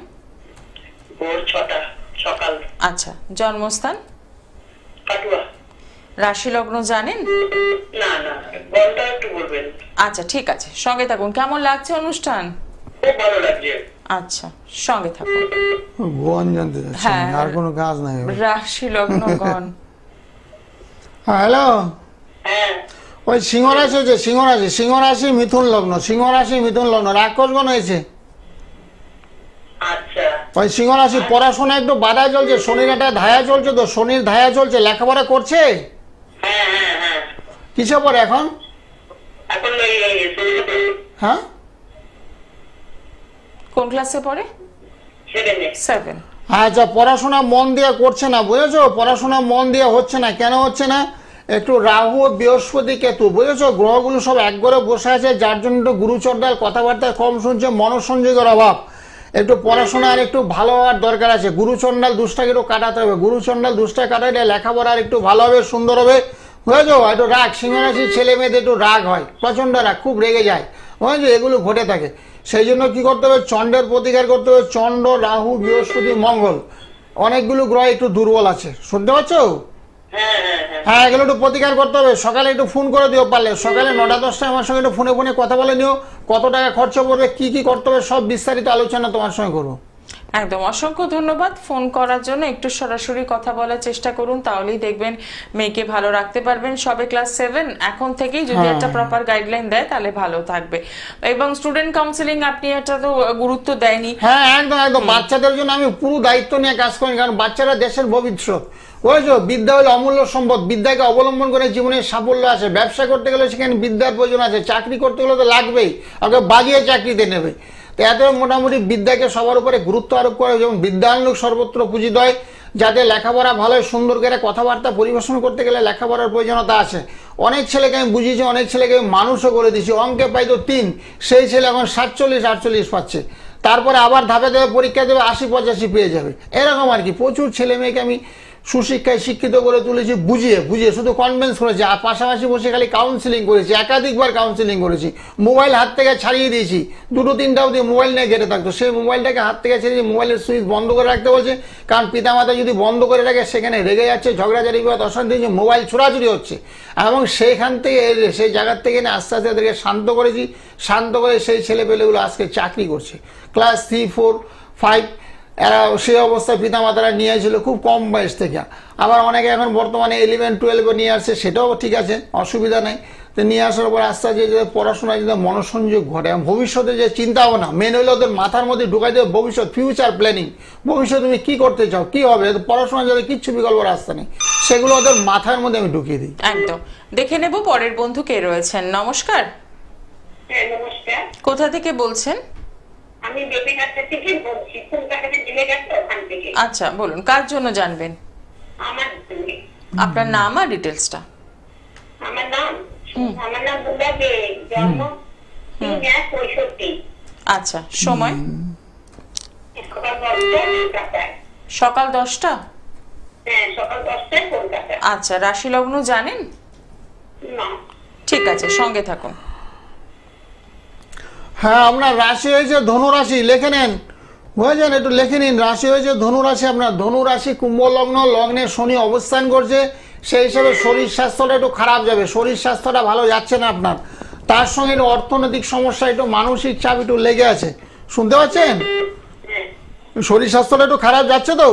ভোর 6টা সকাল। আচ্ছা, জন্মস্থান? কাটুয়া। রাশি লগ্ন জানেন? না না, বলটা একটু বলবেন। আচ্ছা, ঠিক আছে, সঙ্গে থাকুন। কেমন লাগছে অনুষ্ঠান? খুব ভালো লাগছে। আচ্ছা, সঙ্গে থাকুন। গণ জানতে চাচ্ছি, আর কোনো কাজ নাই। রাশি লগ্ন গণ। হ্যালো, হ্যাঁ, ওই সিংহ রাশি হচ্ছে, সিংহ রাশি মিথুন লগ্ন, সিংহ রাশি মিথুন লগ্ন, রাক্ষসগণ হয়েছে। আচ্ছা। ওই সিংহ রাশি পড়াশোনা একটু বাধা চলছে, শনির একটা ধায়া চলছে, তো শনির ধায়া চলছে, লেখাপড়া করছে? হ্যাঁ হ্যাঁ হ্যাঁ। কিসে পড়ে এখন? এখন হ্যাঁ, কোন ক্লাসে পড়ে? 7। আচ্ছা, পড়াশোনা মন দিয়ে করছে না, বুঝেছো, পড়াশোনা মন দিয়ে হচ্ছে না। কেন হচ্ছে না? একটু রাহু বৃহস্পতি কেতু, বুঝেছো, গ্রহগুলো সব এক ঘরে বসে আছে, যার জন্য একটু গুরুচণ্ডাল, কথাবার্তা কম শুনছে, মনঃসংযোগের অভাব। একটু পড়াশোনা আর একটু ভালো হওয়ার দরকার আছে। গুরুচণ্ডাল দুষ্টাকে একটু কাটাতে হবে, গুরুচণ্ডাল দুষ্টা কাটালে লেখাপড়া আর একটু ভালো হবে, সুন্দর হবে, বুঝেছো। একটু রাগ, সিংহ রাশির ছেলে মেয়েদের একটু রাগ হয়, প্রচণ্ড রাগ, খুব রেগে যায়, বুঝেছো, এগুলো ঘটে থাকে। সেই জন্য কি করতে হবে? চন্ডের প্রতিকার করতে হবে। চন্ড, রাহু, বৃহস্পতি, মঙ্গল, অনেকগুলো গ্রহ একটু দুর্বল আছে, শুনতে পাচ্ছ? হ্যাঁ হ্যাঁ হ্যাঁ হ্যাঁ, এগুলো একটু প্রতিকার করতে হবে। সকালে একটু ফোন করে দিও পারলে, সকালে 9টা-10টায় আমার সঙ্গে একটু ফোনে ফোনে কথা বলে নিও, কত টাকা খরচা পড়বে, কি কি করতে হবে, সব বিস্তারিত আলোচনা তোমার সঙ্গে করবো। একদম অসংখ্য ধন্যবাদ ফোন করার জন্য। একটু সরাসরি কথা বলার চেষ্টা করুন, তাহলেই দেখবেন মেয়েকে ভালো রাখতে পারবেন। সবে ক্লাস 7, এখন থেকেই যদি একটা প্রপার গাইডলাইন দেয় তাহলে ভালো থাকবে। এবং স্টুডেন্ট কাউন্সিলিং আপনি এটা তো গুরুত্ব দেয়নি। হ্যাঁ, একদম একদম, বাচ্চাদের জন্য আমি পুরো দায়িত্ব নিয়ে কাজ করি, কারণ বাচ্চারা দেশের ভবিষ্যৎ। বুঝেছো, বিদ্যা হলো অমূল্য সম্পদ। বিদ্যাকে অবলম্বন করে জীবনের সাফল্য আসে। ব্যবসা করতে গেলে সেখানে বিদ্যার প্রয়োজন আছে, চাকরি করতে গেলে তো লাগবেই, ওকে বাজিয়ে চাকরিতে নেবে। তো এত মোটামুটি বিদ্যাকে সবার উপরে গুরুত্ব আরোপ করে, যেমন বিদ্যায়ন লোক সর্বত্র পূজিত হয়। যাতে লেখাপড়া ভালো হয়, সুন্দর করে কথাবার্তা পরিবেশন করতে গেলে লেখাপড়ার প্রয়োজনীয়তা আছে। অনেক ছেলেকে আমি বুঝিয়েছি, অনেক ছেলেকে আমি মানুষও করে দিয়েছি। অঙ্কে পাইতো 3, সেই ছেলে এখন 47-48 পাচ্ছে। তারপরে আবার ধাপে ধাপে পরীক্ষা দেবে, 80-85 পেয়ে যাবে। এরকম আর কি প্রচুর ছেলে মেয়েকে আমি সুশিক্ষায় শিক্ষিত করে তুলেছি, বুঝিয়ে বুঝিয়ে শুধু কনভেন্স করেছি, আর পাশাপাশি বসে খালি কাউন্সিলিং করেছি, একাধিকবার কাউন্সিলিং করেছি। মোবাইল হাত থেকে ছাড়িয়ে দিয়েছি, 2-3টা অবধি মোবাইল নিয়ে ঘেটে থাকতো, সেই মোবাইলটাকে হাত থেকে ছেড়ে মোবাইলের সুইচ বন্ধ করে রাখতে বলছে। কারণ পিতামাতা যদি বন্ধ করে রাখে সেখানে রেগে যাচ্ছে, ঝগড়াঝাড়ি বিবাদ অশান্তি হচ্ছে, মোবাইল ছোড়াছুড়ি হচ্ছে। এবং সেইখান থেকে সেই জায়গার থেকে আস্তে আস্তে তাদেরকে শান্ত করেছি। শান্ত করে সেই ছেলেপেলেগুলো আজকে চাকরি করছে, ক্লাস 3, 4, 5। এরা সেই অবস্থায় পিতামাতারা নিয়ে আসছিল খুব কম বয়স থেকে। আবার অনেকে এখন বর্তমানে 11-12 নিয়ে আসছে, সেটাও ঠিক আছে, অসুবিধা নেই। তো নিয়ে আসার পর আস্তে আস্তে যে পড়াশোনায় যদি মনোসংযোগ ঘটে, এবং ভবিষ্যতে যে চিন্তা ভাবনা, মেন হইলে ওদের মাথার মধ্যে ঢুকাই দেবে ভবিষ্যৎ, ফিউচার প্ল্যানিং। ভবিষ্যৎ তুমি কি করতে চাও, কি হবে, পড়াশোনা যাতে কিচ্ছু বিকল্প রাস্তা নেই, সেগুলো ওদের মাথার মধ্যে আমি ঢুকিয়ে দিই। একদম। দেখে নেব পরের বন্ধু কে রয়েছেন। নমস্কার। হ্যাঁ, নমস্কার। কোথা থেকে বলছেন? আমি বেবিঘাটা থেকে বলছি, কলকাতাতে দিলে গেছে ওখান থেকে। আচ্ছা, বলুন কার জন্য জানবেন? আমার জন্য। আপনার নাম আর ডিটেলসটা। আমার নাম বুলা বেগ, জন্ম 3/65। আচ্ছা, সময়? সকাল 10টায় কলকাতায়। সকাল 10টা? হ্যাঁ, সকাল 10টায় কলকাতায়। আচ্ছা, রাশি লগ্ন জানেন? না। ঠিক আছে, সঙ্গে থাকুন। হ্যাঁ, আপনার রাশি হয়েছে ধনুরাশি, লিখে নেন, বুঝেছেন, একটু লিখে নিন। রাশি হয়েছে ধনুরাশি, আপনার ধনুরাশি, কুম্ভ লগ্ন, লগ্নে শনি অবস্থান করছে। সেই হিসাবে শরীর স্বাস্থ্যটা একটু খারাপ যাবে, শরীর স্বাস্থ্যটা ভালো যাচ্ছে না আপনার। তার সঙ্গে একটু অর্থনৈতিক সমস্যা, একটু মানসিক চাপ একটু লেগে আছে, শুনতে পাচ্ছেন? শরীর স্বাস্থ্যটা একটু খারাপ যাচ্ছে তো?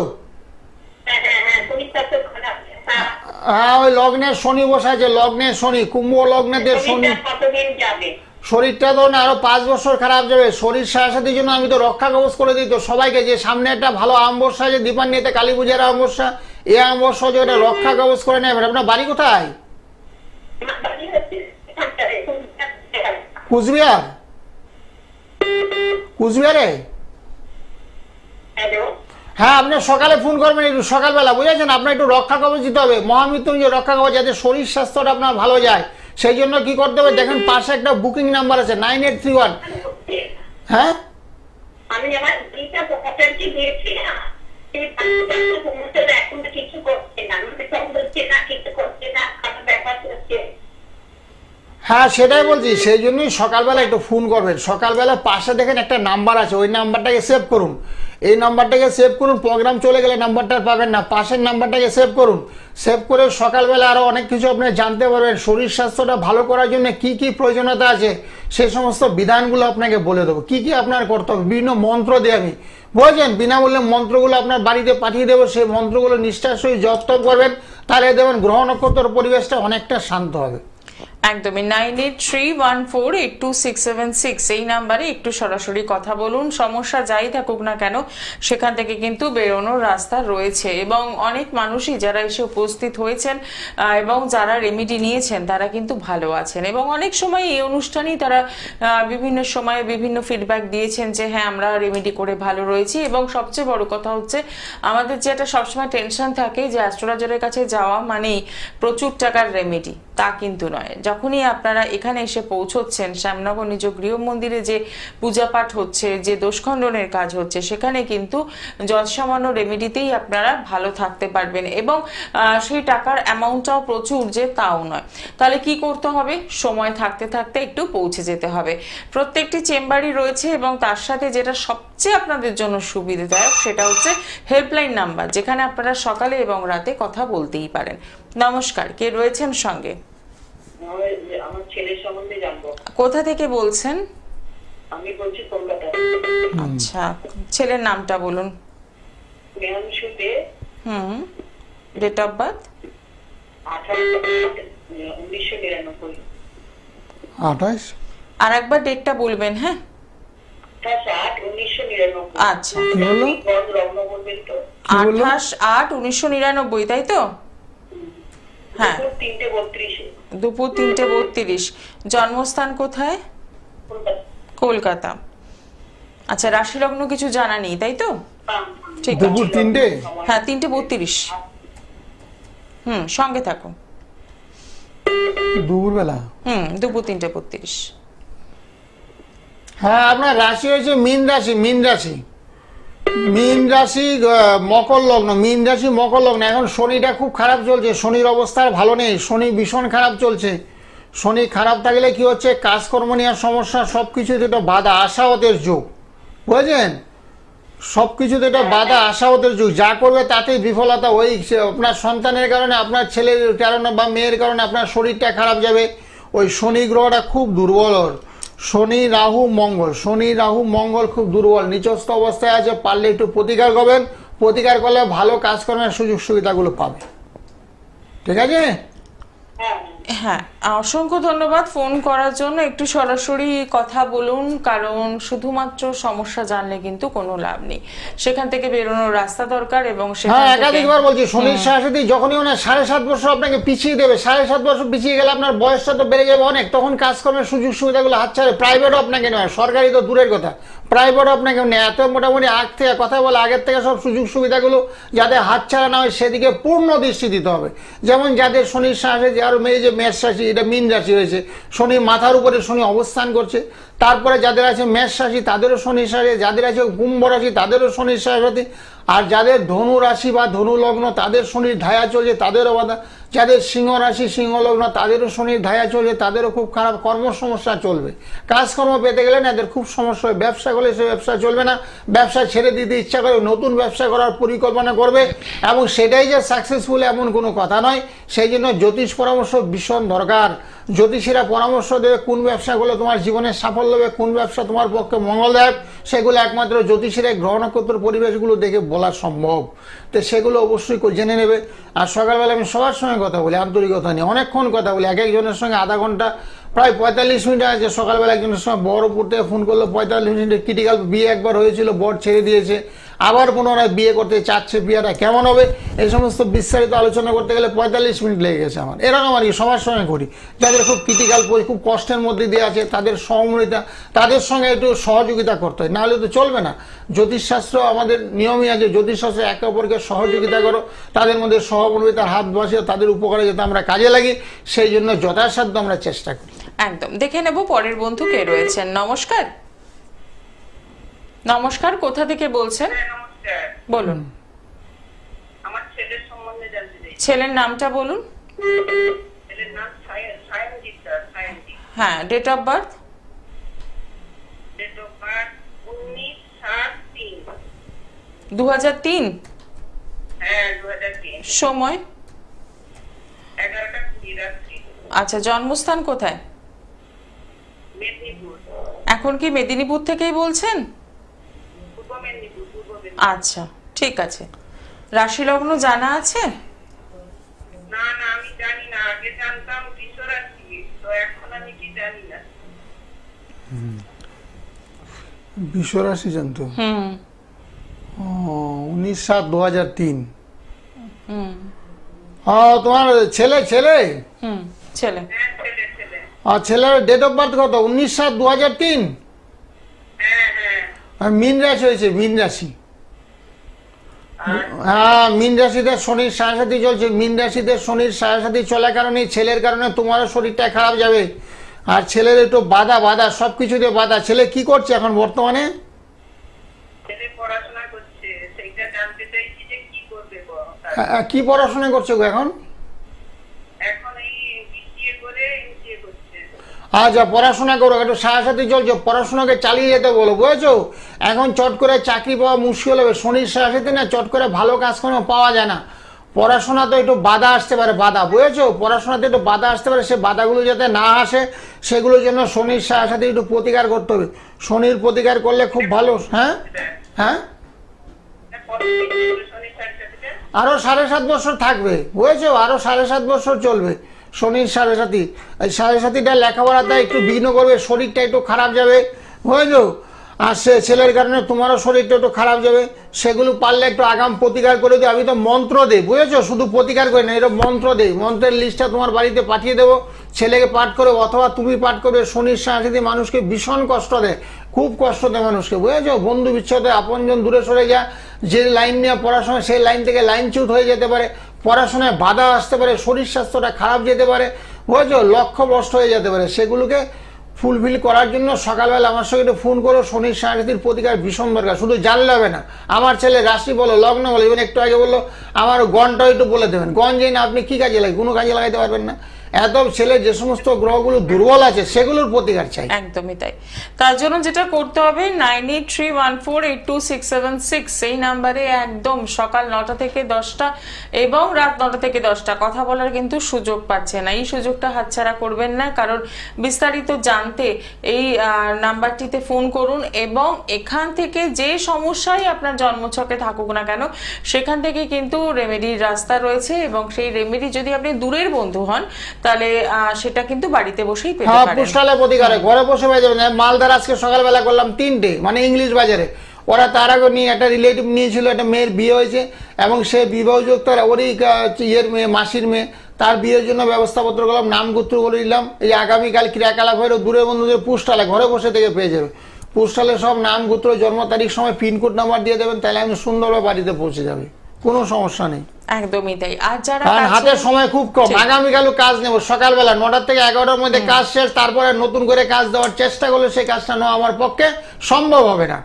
হ্যাঁ, ওই লগ্নের শনি বসে আছে, লগ্নের শনি, কুম্ভ লগ্নেতে শনি। কতদিন যাবে? শরীরটা তো আরো 5 বছর খারাপ যাবে। শরীর সারাসাতির জন্য আমি তো রক্ষা কবচ করে দিই তো সবাইকে, যে সামনে একটা ভালো অমাবস্যা, যে দীপান্বিতে কালী পূজার অমাবস্যা, এই অমাবস্যা যে ওটা রক্ষা কবচ করে নেয়। আপনার বাড়ি কোথায়? কুচবিহার? কুচবিহারে? হ্যাঁ, আপনি সকালে ফোন করবেন, একটু সকালবেলা, বুঝেছেন, আপনার একটু রক্ষা কবচ দিতে হবে, মহামৃত্যুঞ্জয় রক্ষা কবচ, যাতে শরীর স্বাস্থ্যটা আপনার ভালো যায়। সেই জন্য কি করতে হবে দেখেন, পাশে একটা বুকিং নাম্বার আছে 9831। হ্যাঁ, আমি আমার দুইটা প্রপার্টি দিয়েছি না, এখন কিছু করছে না, বলছে না কিছু করছে না, আমার ব্যাপার হচ্ছে। হ্যাঁ, সেটাই বলছি, সেই জন্যই সকালবেলা একটু ফোন করবেন। সকালবেলা পাশে দেখেন একটা নাম্বার আছে, ওই নাম্বারটাকে সেভ করুন। এই নাম্বারটাকে সেভ করুন, প্রোগ্রাম চলে গেলে নাম্বারটা পাবেন না, পাশের নাম্বারটাকে সেভ করুন। সেভ করে সকালবেলা আরও অনেক কিছু আপনি জানতে পারবেন। শরীর স্বাস্থ্যটা ভালো করার জন্য কি কি প্রয়োজনীয়তা আছে, সেই সমস্ত বিধানগুলো আপনাকে বলে দেবো, কি কি আপনার করতে হবে। বিভিন্ন মন্ত্র দিয়ে আমি, বুঝেছেন, বিনামূল্যে মন্ত্রগুলো আপনার বাড়িতে পাঠিয়ে দেবো। সেই মন্ত্রগুলো নিষ্ঠার সহিত জপ করবেন, তাহলে দেখবেন গ্রহ নক্ষত্র পরিবেশটা অনেকটা শান্ত হবে। একদমই। 9831482676 এই নাম্বারে একটু সরাসরি কথা বলুন। সমস্যা যাই থাকুক না কেন, সেখান থেকে কিন্তু বেরোনোর রাস্তা রয়েছে। এবং অনেক মানুষই যারা এসে উপস্থিত হয়েছেন এবং যারা রেমেডি নিয়েছেন, তারা কিন্তু ভালো আছেন। এবং অনেক সময় এই অনুষ্ঠানেই তারা বিভিন্ন সময়ে বিভিন্ন ফিডব্যাক দিয়েছেন যে হ্যাঁ, আমরা রেমেডি করে ভালো রয়েছি। এবং সবচেয়ে বড় কথা হচ্ছে, আমাদের যেটা সবসময় টেনশন থাকে যে অ্যাস্ট্রোলজারের কাছে যাওয়া মানেই প্রচুর টাকার রেমেডি, তা কিন্তু নয়। যখনই আপনারা এখানে এসে পৌঁছচ্ছেন, শ্যামনগর নিজ গৃহ মন্দিরে যে পূজা পাঠ হচ্ছে, যে দোষখণ্ডনের কাজ হচ্ছে, সেখানে কিন্তু যৎসামান্য রেমেডিতেই আপনারা ভালো থাকতে পারবেন। এবং সেই টাকার অ্যামাউন্টটাও প্রচুর যে তাও নয়। তাহলে কি করতে হবে? সময় থাকতে থাকতে একটু পৌঁছে যেতে হবে। প্রত্যেকটি চেম্বারই রয়েছে, এবং তার সাথে যেটা সবচেয়ে আপনাদের জন্য সুবিধাদায়ক, সেটা হচ্ছে হেল্পলাইন নাম্বার, যেখানে আপনারা সকালে এবং রাতে কথা বলতেই পারেন। নমস্কার, কে রয়েছেন সঙ্গে? আমার ছেলের সম্বন্ধে জানবো। কোথা থেকে বলছেন? আমি বলছি কলকাতা। আচ্ছা, ছেলের নামটা বলুন। Mehanshu Dey. Date of birth? 1999। 28। আর একবার ডেটটা বলবেন। হ্যাঁ, 28/8/1999। আচ্ছা, কি হলো? লগ্ন বলবেন তো? কি বললো? 28/8/1999, তাই তো? হ্যাঁ, 3:32। দুপুর 3:32। জন্মস্থান কোথায়? কলকাতা। আচ্ছা, রাশি লগ্ন কিছু জানা নেই, তাই তো? ঠিক আছে। দুপুর 3টে? হ্যাঁ, 3:32। সঙ্গে থাকো। দুপুরবেলা? দুপুর 3:32। হ্যাঁ, আপনার রাশি হয়েছে মীন রাশি। মীন রাশি মকর লগ্ন। মীন রাশি মকর লগ্ন। এখন শনিটা খুব খারাপ চলছে, শনির অবস্থা ভালো নেই, শনি ভীষণ খারাপ চলছে। শনি খারাপ থাকলে কি হচ্ছে, কাজকর্ম নেওয়ার সমস্যা, সব কিছুতে একটা বাধা, আশাওয়াতের যুগ, বুঝলেন? সব কিছুতে একটা বাধা, আশাওয়াতের যুগ, যা করবে তাতেই বিফলতা। ওই আপনার সন্তানের কারণে, আপনার ছেলের কারণে বা মেয়ের কারণে আপনার শরীরটা খারাপ যাবে। ওই শনি গ্রহটা খুব দুর্বল। শনি রাহু মঙ্গল খুব দুর্বল, নিচস্থ অবস্থায় আছে। পারলে একটু প্রতিকার করবেন, প্রতিকার করলে ভালো কাজকর্মের সুযোগ সুবিধাগুলো পাবে। ঠিক আছে? হ্যাঁ, অসংখ্য ধন্যবাদ ফোন করার জন্য। একটু সরাসরি কথা বলুন, কারণ শুধুমাত্র সমস্যা জানলে কিন্তু কোনো লাভ নেই, সেখান থেকে বেরোনোর রাস্তা দরকার। এবং হ্যাঁ, একাধিকবার বলছি, শনির সাথে যখনই ওনার 7.5 বছর আপনাকে পিছিয়ে দেবে, 7.5 বছর পিছিয়ে গেলে আপনার বয়সটা তো বেড়ে যাবে অনেক, তখন কাজকর্মের সুযোগ সুবিধাগুলো হাতছাড়ে। প্রাইভেটও আপনাকে নেয়, সরকারি তো দূরের কথা, প্রাইভেটও আপনাকে নেয়। এত মোটামুটি আগ থেকে কথা বলে, আগের থেকে সব সুযোগ সুবিধাগুলো যাতে হাতছাড়া না হয় সেদিকে পূর্ণ দৃষ্টি দিতে হবে। যেমন যাদের শনির সাথে, আর মেয়ে যে মেষ রাশি, এটা মীন রাশি হয়েছে, শনি মাথার উপরে শনি অবস্থান করছে। তারপরে যাদের আছে মেষ রাশি তাদেরও শনির সাথে, যাদের আছে কুম্ভ রাশি তাদেরও শনির সাথে, আর যাদের ধনু রাশি বা ধনু লগ্ন তাদের শনির ধায়া চলছে, তাদেরও বাধা। যাদের সিংহ রাশি সিংহ লগ্ন তাদেরও শনির ধায়া চলছে, তাদেরও খুব খারাপ কর্ম সমস্যা চলবে। কাজকর্ম পেতে গেলে না এদের খুব সমস্যা হয়। ব্যবসা করলে সে ব্যবসা চলবে না, ব্যবসা ছেড়ে দিতে ইচ্ছা করে, নতুন ব্যবসা করার পরিকল্পনা করবে, এবং সেটাই যে সাকসেসফুল এমন কোনো কথা নয়। সেই জন্য জ্যোতিষ পরামর্শ ভীষণ দরকার। জ্যোতিষীরা পরামর্শ দেবে কোন ব্যবসা করলে তোমার জীবনে সাফল্য হবে, কোন ব্যবসা তোমার পক্ষে মঙ্গলদায়ক, সেগুলো একমাত্র জ্যোতিষীরা গ্রহ নক্ষত্র পরিবেশগুলো দেখে বলা সম্ভব। তো সেগুলো অবশ্যই জেনে নেবে। আর সকালবেলা আমি সবার সঙ্গে কথা বলি, আন্তরিকতা নিয়ে অনেকক্ষণ কথা বলি, এক একজনের সঙ্গে আধা ঘন্টা, প্রায় 45 মিনিট আছে। সকালবেলা একজনের সঙ্গে বড়পুর থেকে ফোন করলো, 45 মিনিটের ক্রিটিক্যাল। বিয়ে একবার হয়েছিল, বর ছেড়ে দিয়েছে, আবার পুনরায় বিয়ে করতে চাচ্ছে, বিয়েটা কেমন হবে এই সমস্ত বিস্তারিত আলোচনা করতে গেলে 45 মিনিট লেগে গেছে আমার। এরকম আর কি সবার সঙ্গে করি। যাদের খুব ক্রিটিক্যাল, খুব কষ্টের মধ্যে দিয়ে আছে, তাদের সহমর্মিতা, তাদের সঙ্গে একটু সহযোগিতা করতে হয়, নাহলে তো চলবে না। জ্যোতিষশাস্ত্র আমাদের নিয়মই আছে, জ্যোতিষশাস্ত্রে একে অপরকে সহযোগিতা করো, তাদের মধ্যে সহমর্মিতার হাত বসিয়ে তাদের উপকারে যাতে আমরা কাজে লাগি, সেই জন্য যথাসাধ্য আমরা চেষ্টা করি। একদম। দেখে নেব পরের বন্ধু কে রয়েছেন। নমস্কার। নমস্কার, কোথা থেকে বলছেন? নমস্কার। বলুন। আমার ছেলের সম্বন্ধে জানতে চাই। ছেলের নামটা বলুন। ছেলের নাম সায়নজিৎ স্যার। সায়নজিৎ। হ্যাঁ, date of birth? Date of birth 19/7/3। 2003? হ্যাঁ, 2003। সময়? 11টা 20 রাত্রি। আচ্ছা, জন্মস্থান কোথায়? মেদিনীপুর। এখন কি মেদিনীপুর থেকেই বলছেন? পূর্ব মেদিনীপুর। আচ্ছা, ঠিক আছে। রাশি লগ্ন জানা আছে? না না, আমি জানি না। আগে জানতাম বৃষ রাশি, তো এখন আমি কি জানি না। বৃষ রাশি জানতো? 19/7/2003। তোমার ছেলে? ছেলে। হ্যাঁ, ছেলে। আর ছেলের ডেট অফ বার্থ কত? 19/7/2003। হ্যাঁ হ্যাঁ। মীন রাশি হয়েছে, মীন রাশি। হ্যাঁ, মীন রাশিতে শনির সাড়ে চলছে। মীন রাশিতে শনির সাড়ে চলার কারণে ছেলের কারণে তোমারও শরীরটা খারাপ যাবে। আর ছেলের একটু বাধা সবকিছুতে বাধা। ছেলে কি করছে এখন বর্তমানে? ছেলে পড়াশোনা করছে, সেইটা জানতে চাইছি যে কি করবে। কি পড়াশোনা করছে গো এখন? এখন এই বিসিএ করে এমসিএ করছে। আচ্ছা, পড়াশোনা করো, একটু সাথে চলছে, পড়াশোনাকে চালিয়ে যেতে বলো, বুঝেছো? এখন চট করে চাকরি পাওয়া মুশকিল হবে। শনির সাথে না চট করে ভালো কাজকর্ম পাওয়া যায় না। পড়াশোনাতে একটু বাধা আসতে পারে, বাধা, বুঝেছো? পড়াশোনাতে একটু বাধা আসতে পারে, সে বাধাগুলো যাতে না আসে সেগুলোর জন্য শনির সাথে একটু প্রতিকার করতে হবে। শনির প্রতিকার করলে খুব ভালো। হ্যাঁ হ্যাঁ, আরো 7.5 বছর থাকবে, বুঝেছো? আরো 7.5 বছর চলবে শনির 7.5। এই 7.5টা লেখাপড়াতে একটু বিঘ্ন করবে, শরীরটা একটু খারাপ যাবে, বুঝেছো? আর সে ছেলের কারণে তোমারও শরীরটা একটু খারাপ যাবে, সেগুলো পারলে একটু আগাম প্রতিকার করে দিও। আমি তো মন্ত্র দেই, বুঝেছো? শুধু প্রতিকার করি না, এরকম মন্ত্র দেই। মন্ত্রের লিস্টটা তোমার বাড়িতে পাঠিয়ে দেবো, ছেলেকে পাঠ করে অথবা তুমি পাঠ করবে। শনির সাথে মানুষকে ভীষণ কষ্ট দেয়, খুব কষ্ট দেয় মানুষকে, বুঝেছো? বন্ধু বিচ্ছেদে, আপনজন দূরে সরে যা, যে লাইন নিয়ে পড়াশোনা সেই লাইন থেকে লাইনচ্যুত হয়ে যেতে পারে, পড়াশোনায় বাধা আসতে পারে, শরীর স্বাস্থ্যটা খারাপ যেতে পারে, বুঝেছো? লক্ষ্য ভ্রষ্ট হয়ে যেতে পারে। সেগুলোকে ফুলফিল করার জন্য সকালবেলা আমার সঙ্গে একটু ফোন করো। শনির সাংস্কৃতিক প্রতিকার ভীষণ দরকার। শুধু জানলে হবে না, আমার ছেলে রাশি বলো, লগ্ন বলো, ইভেন একটু আগে বললো আমার গণটা একটু বলে দেবেন। গণ যাই না, আপনি কি কাজে লাগে? কোনো কাজে লাগাইতে পারবেন না। এত ছেলে যে সমস্ত গ্রহগুলো দুর্বল আছে সেগুলোর প্রতিকার চাই। একদমই তাই। তার জন্য যেটা করতে হবে 9831482676 এই নাম্বারে একদম সকাল 9টা থেকে 10টা এবং রাত 9টা থেকে 10টা কথা বলার কিন্তু সুযোগ পাচ্ছে না। এই সুযোগটা হাতছাড়া করবেন না, কারণ বিস্তারিত জানতে এই নাম্বারটিতে ফোন করুন এবং এখান থেকে যে সমস্যাই আপনার জন্মছকে থাকুক না কেন সেখান থেকে কিন্তু রেমেডির রাস্তা রয়েছে এবং সেই রেমেডি যদি আপনি দূরের বন্ধু হন তাহলে সেটা কিন্তু বাড়িতে বসেই পেতে পারেন। পুষ্টালে প্রতিকারে ঘরে বসে পেয়ে যাবেন। মালদার আজকে সকালবেলা করলাম 3টে, মানে ইংলিশ বাজারে। ওরা তার আগে নিয়ে একটা রিলেটিভ নিয়েছিল, একটা মেয়ের বিয়ে হয়েছে এবং সে বিবাহযুক্ত ওরই ইয়ের মেয়ে, মাসির মেয়ে, তার বিয়ের জন্য ব্যবস্থাপত্র করলাম, নাম গোত্র বলে দিলাম। এই আগামীকাল ক্রিয়াকলাপ হয়ে দূরের বন্ধুদের পুষ্টালে ঘরে বসে থেকে পেয়ে যাবে। পুষ্টালে সব নাম গোত্র, জন্ম তারিখ, সময়, পিনকোড নাম্বার দিয়ে দেবেন, তাহলে আমি সুন্দরভাবে বাড়িতে পৌঁছে যাবে, কোনো সমস্যা নেই। একদমই তাই। আর যারা হাতের সময় খুব কম, আগামীকালও কাজ নেব সকালবেলা 9টা থেকে 11টার মধ্যে কাজ শেষ, তারপরে নতুন করে কাজ দেওয়ার চেষ্টা করলে সেই কাজটা নেওয়া আমার পক্ষে সম্ভব হবে না,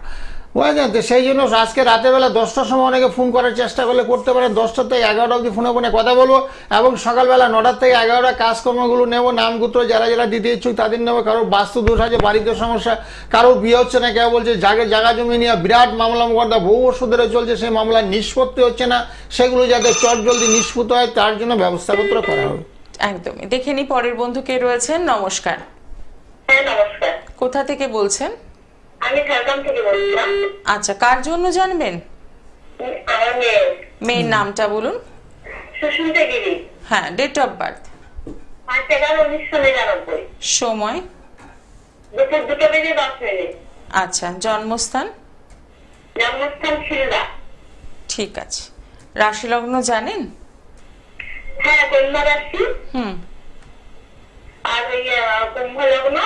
বুঝলেন? তো সেই জন্য আজকে রাতের বেলা 10টার সময় অনেকে ফোন করার চেষ্টা করলে করতে পারেন। 10টা থেকে 11টা অবধি ফোনে ফোনে কথা বলবো এবং সকালবেলা 9টা থেকে 11টা কাজকর্মগুলো নেবো। নামগুত্র যারা যারা দিতে ইচ্ছুক তাদের নেবো। কারোর বাস্তু দোষ আছে, বাড়িতে সমস্যা, কারোর বিয়ে হচ্ছে না, কেউ বলছে জায়গা জমি নিয়ে বিরাট মামলা মোকদ্দমা বহু বছর ধরে চলছে, সেই মামলা নিষ্পত্তি হচ্ছে না, সেগুলো যাতে চট জলদি নিষ্পত্তি হয় তার জন্য ব্যবস্থাপত্র করা হবে। একদমই। দেখে নি পরের বন্ধু কে রয়েছেন। নমস্কার। হ্যাঁ নমস্কার, কোথা থেকে বলছেন? আমি ঝাড়গ্রাম থেকে বলছিলাম। আচ্ছা, কার জন্য জানবেন? আমার মেয়ের নামটা বলুন। সুস্মিতা গিরি। হ্যাঁ, ডেট অফ বার্থ। 5/11/1999। সময়? দুপুর 2:10 আচ্ছা, জন্মস্থান? জন্মস্থান শিলদা। ঠিক আছে। রাশি লগ্ন জানেন? হ্যাঁ, কন্যা রাশি। আর ওই কুম্ভ লগ্ন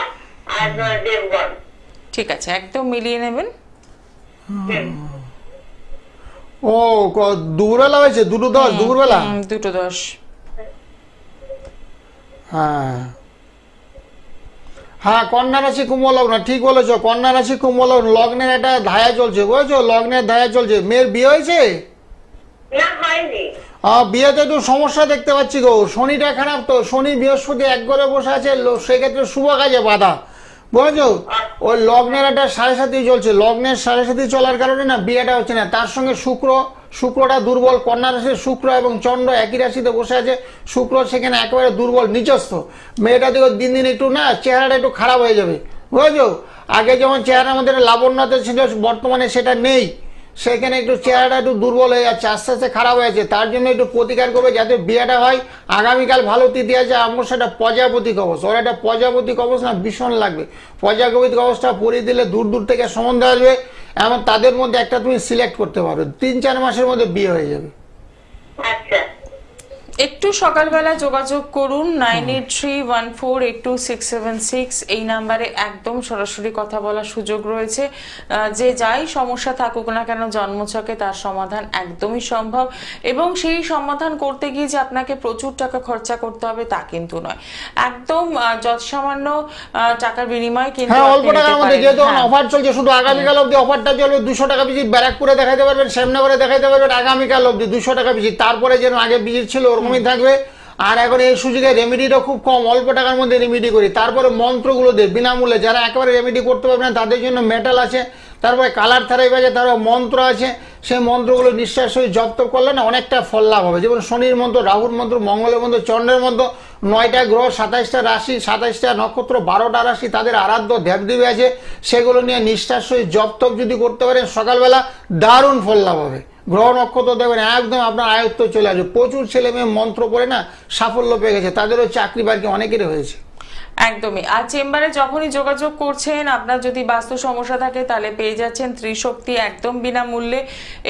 আর দেবগণ। ঠিক আছে, একদম মিলিয়ে নেবেন। ও দুপুরবেলা হয়েছে, 2:10 দুপুরবেলা? 2:10। হ্যাঁ হ্যাঁ, কন্যা রাশি কুম্ভ লগ্ন, ঠিক বলেছো। কন্যা রাশি কুম্ভ লগ্ন, লগ্নের একটা ধায়া চলছে, বুঝেছো? লগ্নের ধায়া চলছে। মেয়ের বিয়ে হয়েছে? না, হয়নি। বিয়েতে একটু সমস্যা দেখতে পাচ্ছি গো। শনিটা খারাপ তো, শনি বৃহস্পতি এক ঘরে বসে আছে, সেক্ষেত্রে শুভ কাজে বাধা, বুঝেছো? ওই লগ্নের একটা 7.5 চলছে, লগ্নের 7.5 চলার কারণে না বিয়েটা হচ্ছে না। তার সঙ্গে শুক্রটা দুর্বল। কন্যা রাশির শুক্র এবং চন্দ্র একই রাশিতে বসে আছে, শুক্র সেখানে একেবারে দুর্বল, নিচস্থ। মেয়েটা দিকে দিন দিন একটু না চেহারাটা একটু খারাপ হয়ে যাবে, বুঝেছো? আগে যেমন চেহারা আমাদের লাবণ্যতে ছিল, বর্তমানে সেটা নেই। সেখানে একটু চেহারাটা একটু দুর্বল হয়ে যাচ্ছে, আস্তে আস্তে খারাপ হয়ে যাচ্ছে। তার জন্য একটু প্রতিকার করবে যাতে বিয়েটা হয়। আগামীকাল ভালো তিথি আছে, আমার সেটা প্রজাপতি কবচ। ওর একটা প্রজাপতি কবচ না ভীষণ লাগবে। প্রজাপতি কবচটা পরিয়ে দিলে দূর দূর থেকে সম্বন্ধ আসবে, এমন তাদের মধ্যে একটা তুমি সিলেক্ট করতে পারবে। 3-4 মাসের মধ্যে বিয়ে হয়ে যাবে। আচ্ছা, একটু সকালবেলা যোগাযোগ করুন 9831482676 এই নাম্বারে একদম সরাসরি কথা বলার সুযোগ রয়েছে। যে যাই সমস্যা থাকুক না কেন জন্মছকে তার সমাধান একদমই সম্ভব এবং সেই সমাধান করতে গিয়ে যে আপনাকে প্রচুর টাকা খরচা করতে হবে তা কিন্তু নয়, একদম যৎসামান্য টাকার বিনিময়ে কিন্তু হ্যাঁ, অল্প টাকার মধ্যে, যেহেতু অফার চলছে, শুধু আগামীকাল অবধি অফারটা চলবে। 200 টাকা ভিজিট ব্যারাকপুরে দেখাতে পারবেন, শ্যামনগরে দেখাতে পারবেন, আগামীকাল অবধি 200 টাকা ভিজিট। তারপরে যেন আগে ভিজিট ছিল ওরকমই থাকবে। আর এখন এই সুযোগে রেমেডিটা খুব কম, অল্প টাকার মধ্যে রেমেডি করি। তারপরে মন্ত্রগুলো দেয় বিনামূল্যে, যারা একেবারে রেমেডি করতে পারবে না তাদের জন্য মেটাল আছে, তারপরে কালার থেরাপি আছে, তারপরে মন্ত্র আছে। সেই মন্ত্রগুলো নিঃশ্বাস হয়ে জপ তপ করলে না অনেকটা ফল লাভ হবে। যেমন শনির মন্ত্র, রাহুর মন্ত্র, মঙ্গলের মন্ত্র, চন্দ্রের মন্ত্র, 9টা গ্রহ, 27টা রাশি, 27টা নক্ষত্র, 12টা রাশি, তাদের আরাধ্য দেবদেবী আছে, সেগুলো নিয়ে নিঃশ্বাস হয়ে জপ তপ যদি করতে পারেন সকালবেলা দারুণ ফল লাভ হবে। গ্রহ নক্ষত্র দেখবেন একদম আপনার আয়ত্ত চলে আসবে। প্রচুর ছেলে মেয়ে মন্ত্র পড়ে না সাফল্য পেয়ে গেছে, তাদেরও চাকরি বাকরি অনেকেরই হয়েছে। একদমই। আর চেম্বারে যখনই যোগাযোগ করছেন, আপনার যদি বাস্তু সমস্যা থাকে তাহলে পেয়ে যাচ্ছেন ত্রিশক্তি একদম বিনামূল্যে,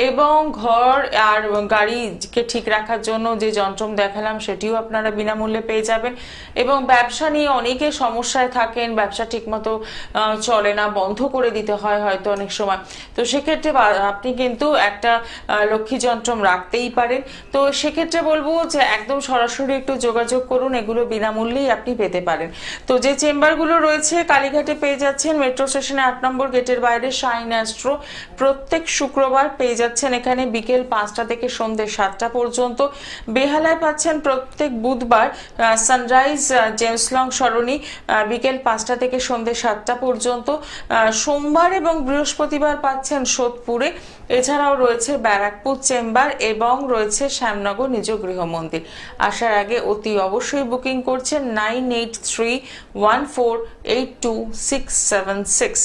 এবং ঘর আর গাড়িকে ঠিক রাখার জন্য যে যন্ত্র দেখালাম সেটিও আপনারা বিনামূল্যে পেয়ে যাবেন। এবং ব্যবসা নিয়ে অনেকে সমস্যায় থাকেন, ব্যবসা ঠিকমতো চলে না, বন্ধ করে দিতে হয় হয়তো অনেক সময়, তো সেক্ষেত্রে আপনি কিন্তু একটা লক্ষ্মী যন্ত্র রাখতেই পারেন। তো সেক্ষেত্রে বলবো যে একদম সরাসরি একটু যোগাযোগ করুন, এগুলো বিনামূল্যেই আপনি পেতে পারেন। তো যে চেম্বারগুলো রয়েছে কালীঘাটে পেয়ে যাচ্ছেন মেট্রো স্টেশনে 8 নম্বর গেটের বাইরে শাইন অ্যাস্ট্রো, প্রত্যেক শুক্রবার পেয়ে যাচ্ছেন এখানে বিকেল 5টা থেকে সন্ধ্যে 7টা পর্যন্ত। বেহালায় পাচ্ছেন প্রত্যেক বুধবার সানরাইজ জেমস লং সরণি বিকেল 5টা থেকে সন্ধ্যে 7টা পর্যন্ত। সোমবার এবং বৃহস্পতিবার পাচ্ছেন সোদপুরে, এছাড়াও রয়েছে ব্যারাকপুর চেম্বার এবং রয়েছে শ্যামনগর নিজ গৃহ মন্দির। আসার আগে অতি অবশ্যই বুকিং করছেন 9831482676।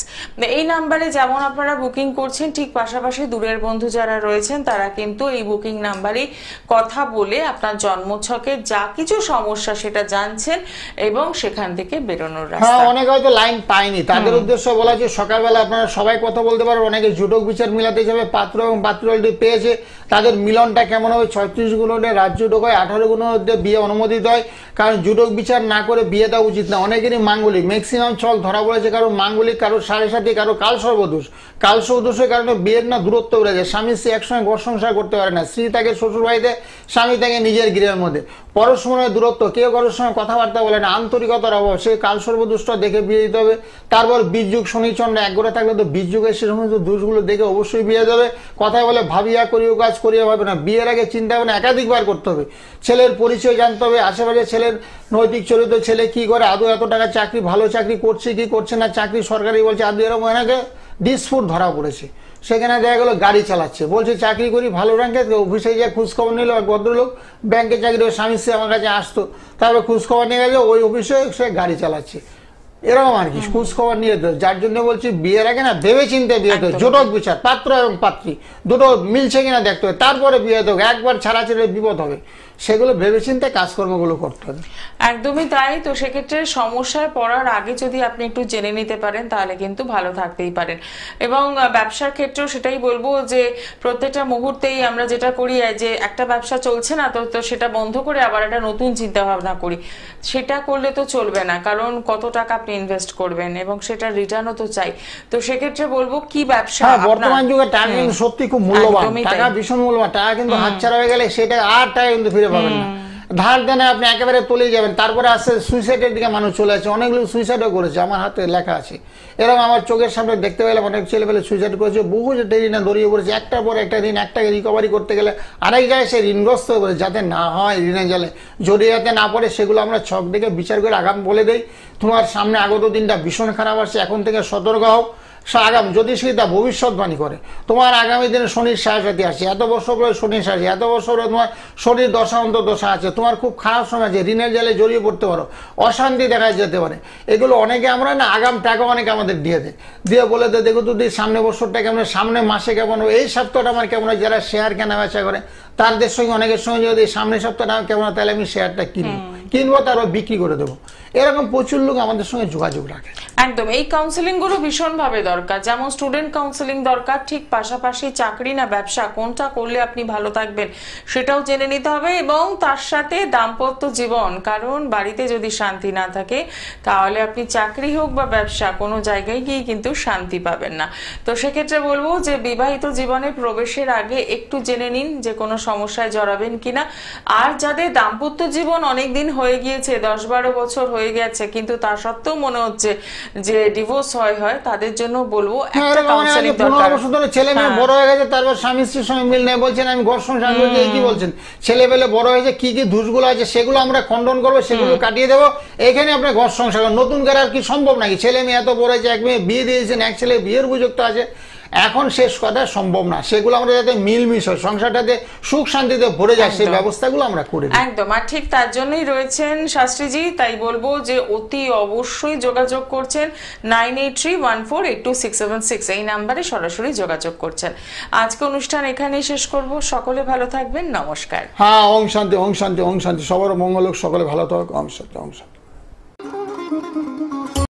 এই নাম্বারে যেমন আপনারা বুকিং করছেন, ঠিক পাশাপাশি দূরের বন্ধু যারা রয়েছেন তারা কিন্তু এই বুকিং নাম্বারে কথা বলে আপনার জন্মছকে যা কিছু সমস্যা সেটা জানছেন এবং সেখান থেকে বেরোনোর রাস্তা। অনেকে হয়তো লাইন পায়নি, তাদের উদ্দেশ্য বলা যে সকালবেলা আপনারা সবাই কথা বলতে পারবেন। অনেকে জুটক বিচার মিলাতে যাবে, পাত্র এবং পাত্র অলরেডি পেয়েছে, তাদের মিলনটা কেমন হবে? 36 গুণে রাজ্য ঢোকায়, 18 গুণের মধ্যে বিয়ে অনুমোদিত হয়। কারণ জুটক বিচার না করে বিয়ে দেওয়া উচিত না। অনেকেরই মাঙ্গলিক ম্যাক্সিমাম ছল ধরা পড়েছে, কারো মাঙ্গলিক, কারো 7.5, কারো কাল সর্বদোষ। কাল সর্বদোষের কারণে বিয়ের না দূরত্ব বেড়ে যায়, স্বামী স্ত্রী একসঙ্গে ঘর সংসার করতে পারে না, স্ত্রী থাকে শ্বশুর বাড়িতে, স্বামী থাকে নিজের গৃহের মধ্যে, পরস্পরের দূরত্ব, কেউ কারোর সঙ্গে কথাবার্তা বলে না, আন্তরিকতার অভাব, সেই কাল সর্বদোষটা দেখে বিয়ে দিতে হবে। তারপর বীজযুগ, শনিচন্দ্র এক করে থাকলে তো বীজযুগের সে সমস্ত দোষগুলো দেখে অবশ্যই বিয়ে দেবে। কথায় বলে ভাবিয়া করিও কাজ করিয়া ভাবে না, বিয়ের আগে চিন্তা ভাবনা একাধিকবার করতে হবে। ছেলের পরিচয় জানতে হবে, আশেপাশে ছেলের নৈতিক চরিত্র, ছেলে কি করে, আদৌ এত টাকা চাকরি, ভালো চাকরি করছে কি করছে না, চাকরি সরকারি বলছে, আদৌ এরকম এনাকে ডিসপুট ধরা পড়েছে। সেখানে দেখা গেলো গাড়ি চালাচ্ছে, বলছে চাকরি করি ভালো র্যাঙ্কে, অফিসে গিয়ে খোঁজখবর নিল, এক ভদ্রলোক ব্যাংকে চাকরি, স্বামী স্ত্রী আমার কাছে আসতো, তারপরে খোঁজখবর নিয়ে গেছে, ওই অফিসে সে গাড়ি চালাচ্ছে, এরকম আর কি খোঁজখবর নিয়ে দেয়। যার জন্য বলছি বিয়ের আগে না ভেবে চিন্তে বিয়ে দেয়, জোটক বিচার, পাত্র এবং পাত্রী দুটো মিলছে কিনা দেখতে হবে, তারপরে বিয়ে দেবো। একবার ছাড়া ছেড়ে বিপদ হবে, সেগুলো ভেবেচিন্তে কাজকর্মগুলো করতে হবে। একদমই তাই। তো সেক্ষেত্রে সমস্যায় পড়ার আগে যদি আপনি একটু জেনে নিতে পারেন তাহলে কিন্তু ভালো থাকতেই পারেন। এবং ব্যবসার ক্ষেত্রেও সেটাই বলবো যে প্রত্যেকটা মুহূর্তেই আমরা যেটা করি, যে একটা ব্যবসা চলছে না তো সেটা বন্ধ করে আবার একটা নতুন চিন্তা ভাবনা করি, সেটা করলে তো চলবে না। কারণ কত টাকা আপনি ইনভেস্ট করবেন এবং সেটা রিটার্নও তো চাই। তো সেক্ষেত্রে বলবো কি ব্যবসা, বর্তমান যুগে টাকা কিন্তু সত্যি খুব মূল্যবান, টাকা ভীষণ মূল্যবান। টাকা কিন্তু হাতছাড়া হয়ে গেলে সেটা আর টাকা কিন্তু ফিরে পাবেন না। ধার দেনে আপনি একেবারে তলেই যাবেন। তারপরে আসছে সুইসাইডের দিকে মানুষ চলে আসছে, অনেকগুলো সুইসাইডও করেছে, আমার হাতে লেখা আছে। এরকম আমার চোখের সামনে দেখতে পেলাম অনেক ছেলেপেলে সুইসাইড করেছে, বহু যে ঋণে দড়িয়ে পড়েছে, একটার পর একটা ঋণ, একটাকে রিকভারি করতে গেলে আরেক জায়গায় সে ঋণগ্রস্ত হয়ে পড়ে। যাতে না হয় ঋণে জালে জড়িয়ে যাতে না পড়ে, সেগুলো আমরা ছক দেখে বিচার করে আগাম বলে দেই। তোমার সামনে আগত দিনটা ভীষণ খারাপ আসছে, এখন থেকে সতর্ক হও। আগাম জ্যোতিষীরা ভবিষ্যৎবাণী করে, তোমার আগামী দিনে শনির সাড়ে আছে, এত বছর পরে শনির সাড়ে, এত বছর পরে তোমার শনির দশা অন্তর দশা আছে, তোমার খুব খারাপ সময় আছে, ঋণের জালে জড়িয়ে পড়তে পারো, অশান্তি দেখা যেতে পারে। এগুলো অনেকে আমরা না আগাম টাকা অনেকে আমাদের দিয়ে দেয়, দিয়ে বলে দেয় দেখো তো সামনে বছরটা কেমন, সামনে মাসে কেমন হবে, এই সপ্তাহটা আমার কেমন হয়। যারা শেয়ার কেনা বেচা করে তাদের সঙ্গে অনেকের সঙ্গে যদি সামনের সপ্তাহটা কেমন হয়, তাহলে আমি শেয়ারটা কিনবো তারপর বিক্রি করে দেবো। এরকম প্রচুর লোক আমাদের সঙ্গে যোগাযোগ রাখে। একদম, এই কাউন্সেলিং গুলো ভীষণ ভাবে দরকার। যেমন স্টুডেন্ট কাউন্সেলিং দরকার, ঠিক পাশাপাশি চাকরি না ব্যবসা কোনটা করলে আপনি ভালো থাকবেন সেটাও জেনে নিতে হবে। এবং তার সাথে দাম্পত্য জীবন, কারণ বাড়িতে যদি শান্তি না থাকে তাহলে আপনি চাকরি হোক বা ব্যবসা কোনো জায়গায় গিয়ে কিন্তু শান্তি পাবেন না। তো সেক্ষেত্রে বলবো যে বিবাহিত জীবনে প্রবেশের আগে একটু জেনে নিন যে কোনো সমস্যায় জড়াবেন কিনা। আর যাদের দাম্পত্য জীবন অনেকদিন হয়ে গিয়েছে, 10-12 বছর হয়ে গেছে, কিন্তু তা সত্ত্বেও মনে হচ্ছে যে ডিভোর্স হয়, তাদের জন্য বলবো একটা কাউন্সেলিং দরকার। 15 বছর ধরে ছেলে মেয়ে বড় হয়ে গেছে, তারপর স্বামী স্ত্রীর সঙ্গে মিল নেই, বলছেন আমি ঘর সংসার করছি, এই কি বলছেন? ছেলে পেলে বড় হয়েছে, কি কি দোষগুলো আছে সেগুলো আমরা খণ্ডন করবো, সেগুলো কাটিয়ে দেবো, এখানে আপনার ঘর সংসার নতুন করে আর কি সম্ভব নাকি? ছেলে মেয়ে এত বড় হয়েছে, এক মেয়ে বিয়ে দিয়েছেন, এক ছেলে বিয়ের উপযুক্ত আছে, এখন শেষ করা সম্ভব না। সেগুলো আমরা যাতে মিলমিশ হয়, সংসারটাতে সুখ শান্তিতে ভরে যায়, সেই ব্যবস্থাগুলো আমরা করে দিই। একদম, আর ঠিক তার জন্যই রয়েছেন শাস্ত্রীজি। তাই বলবো যে অতি অবশ্যই যোগাযোগ করছেন 9831482676 এই নাম্বারে সরাসরি যোগাযোগ করছেন। আজকে অনুষ্ঠান এখানেই শেষ করব। সকলে ভালো থাকবেন, নমস্কার। হ্যাঁ, ওম শান্তি, ওম শান্তি, ওম শান্তি। সবার মঙ্গল হোক, সকলে ভালো থাকুক। ওম শান্তি, ওম শান্তি।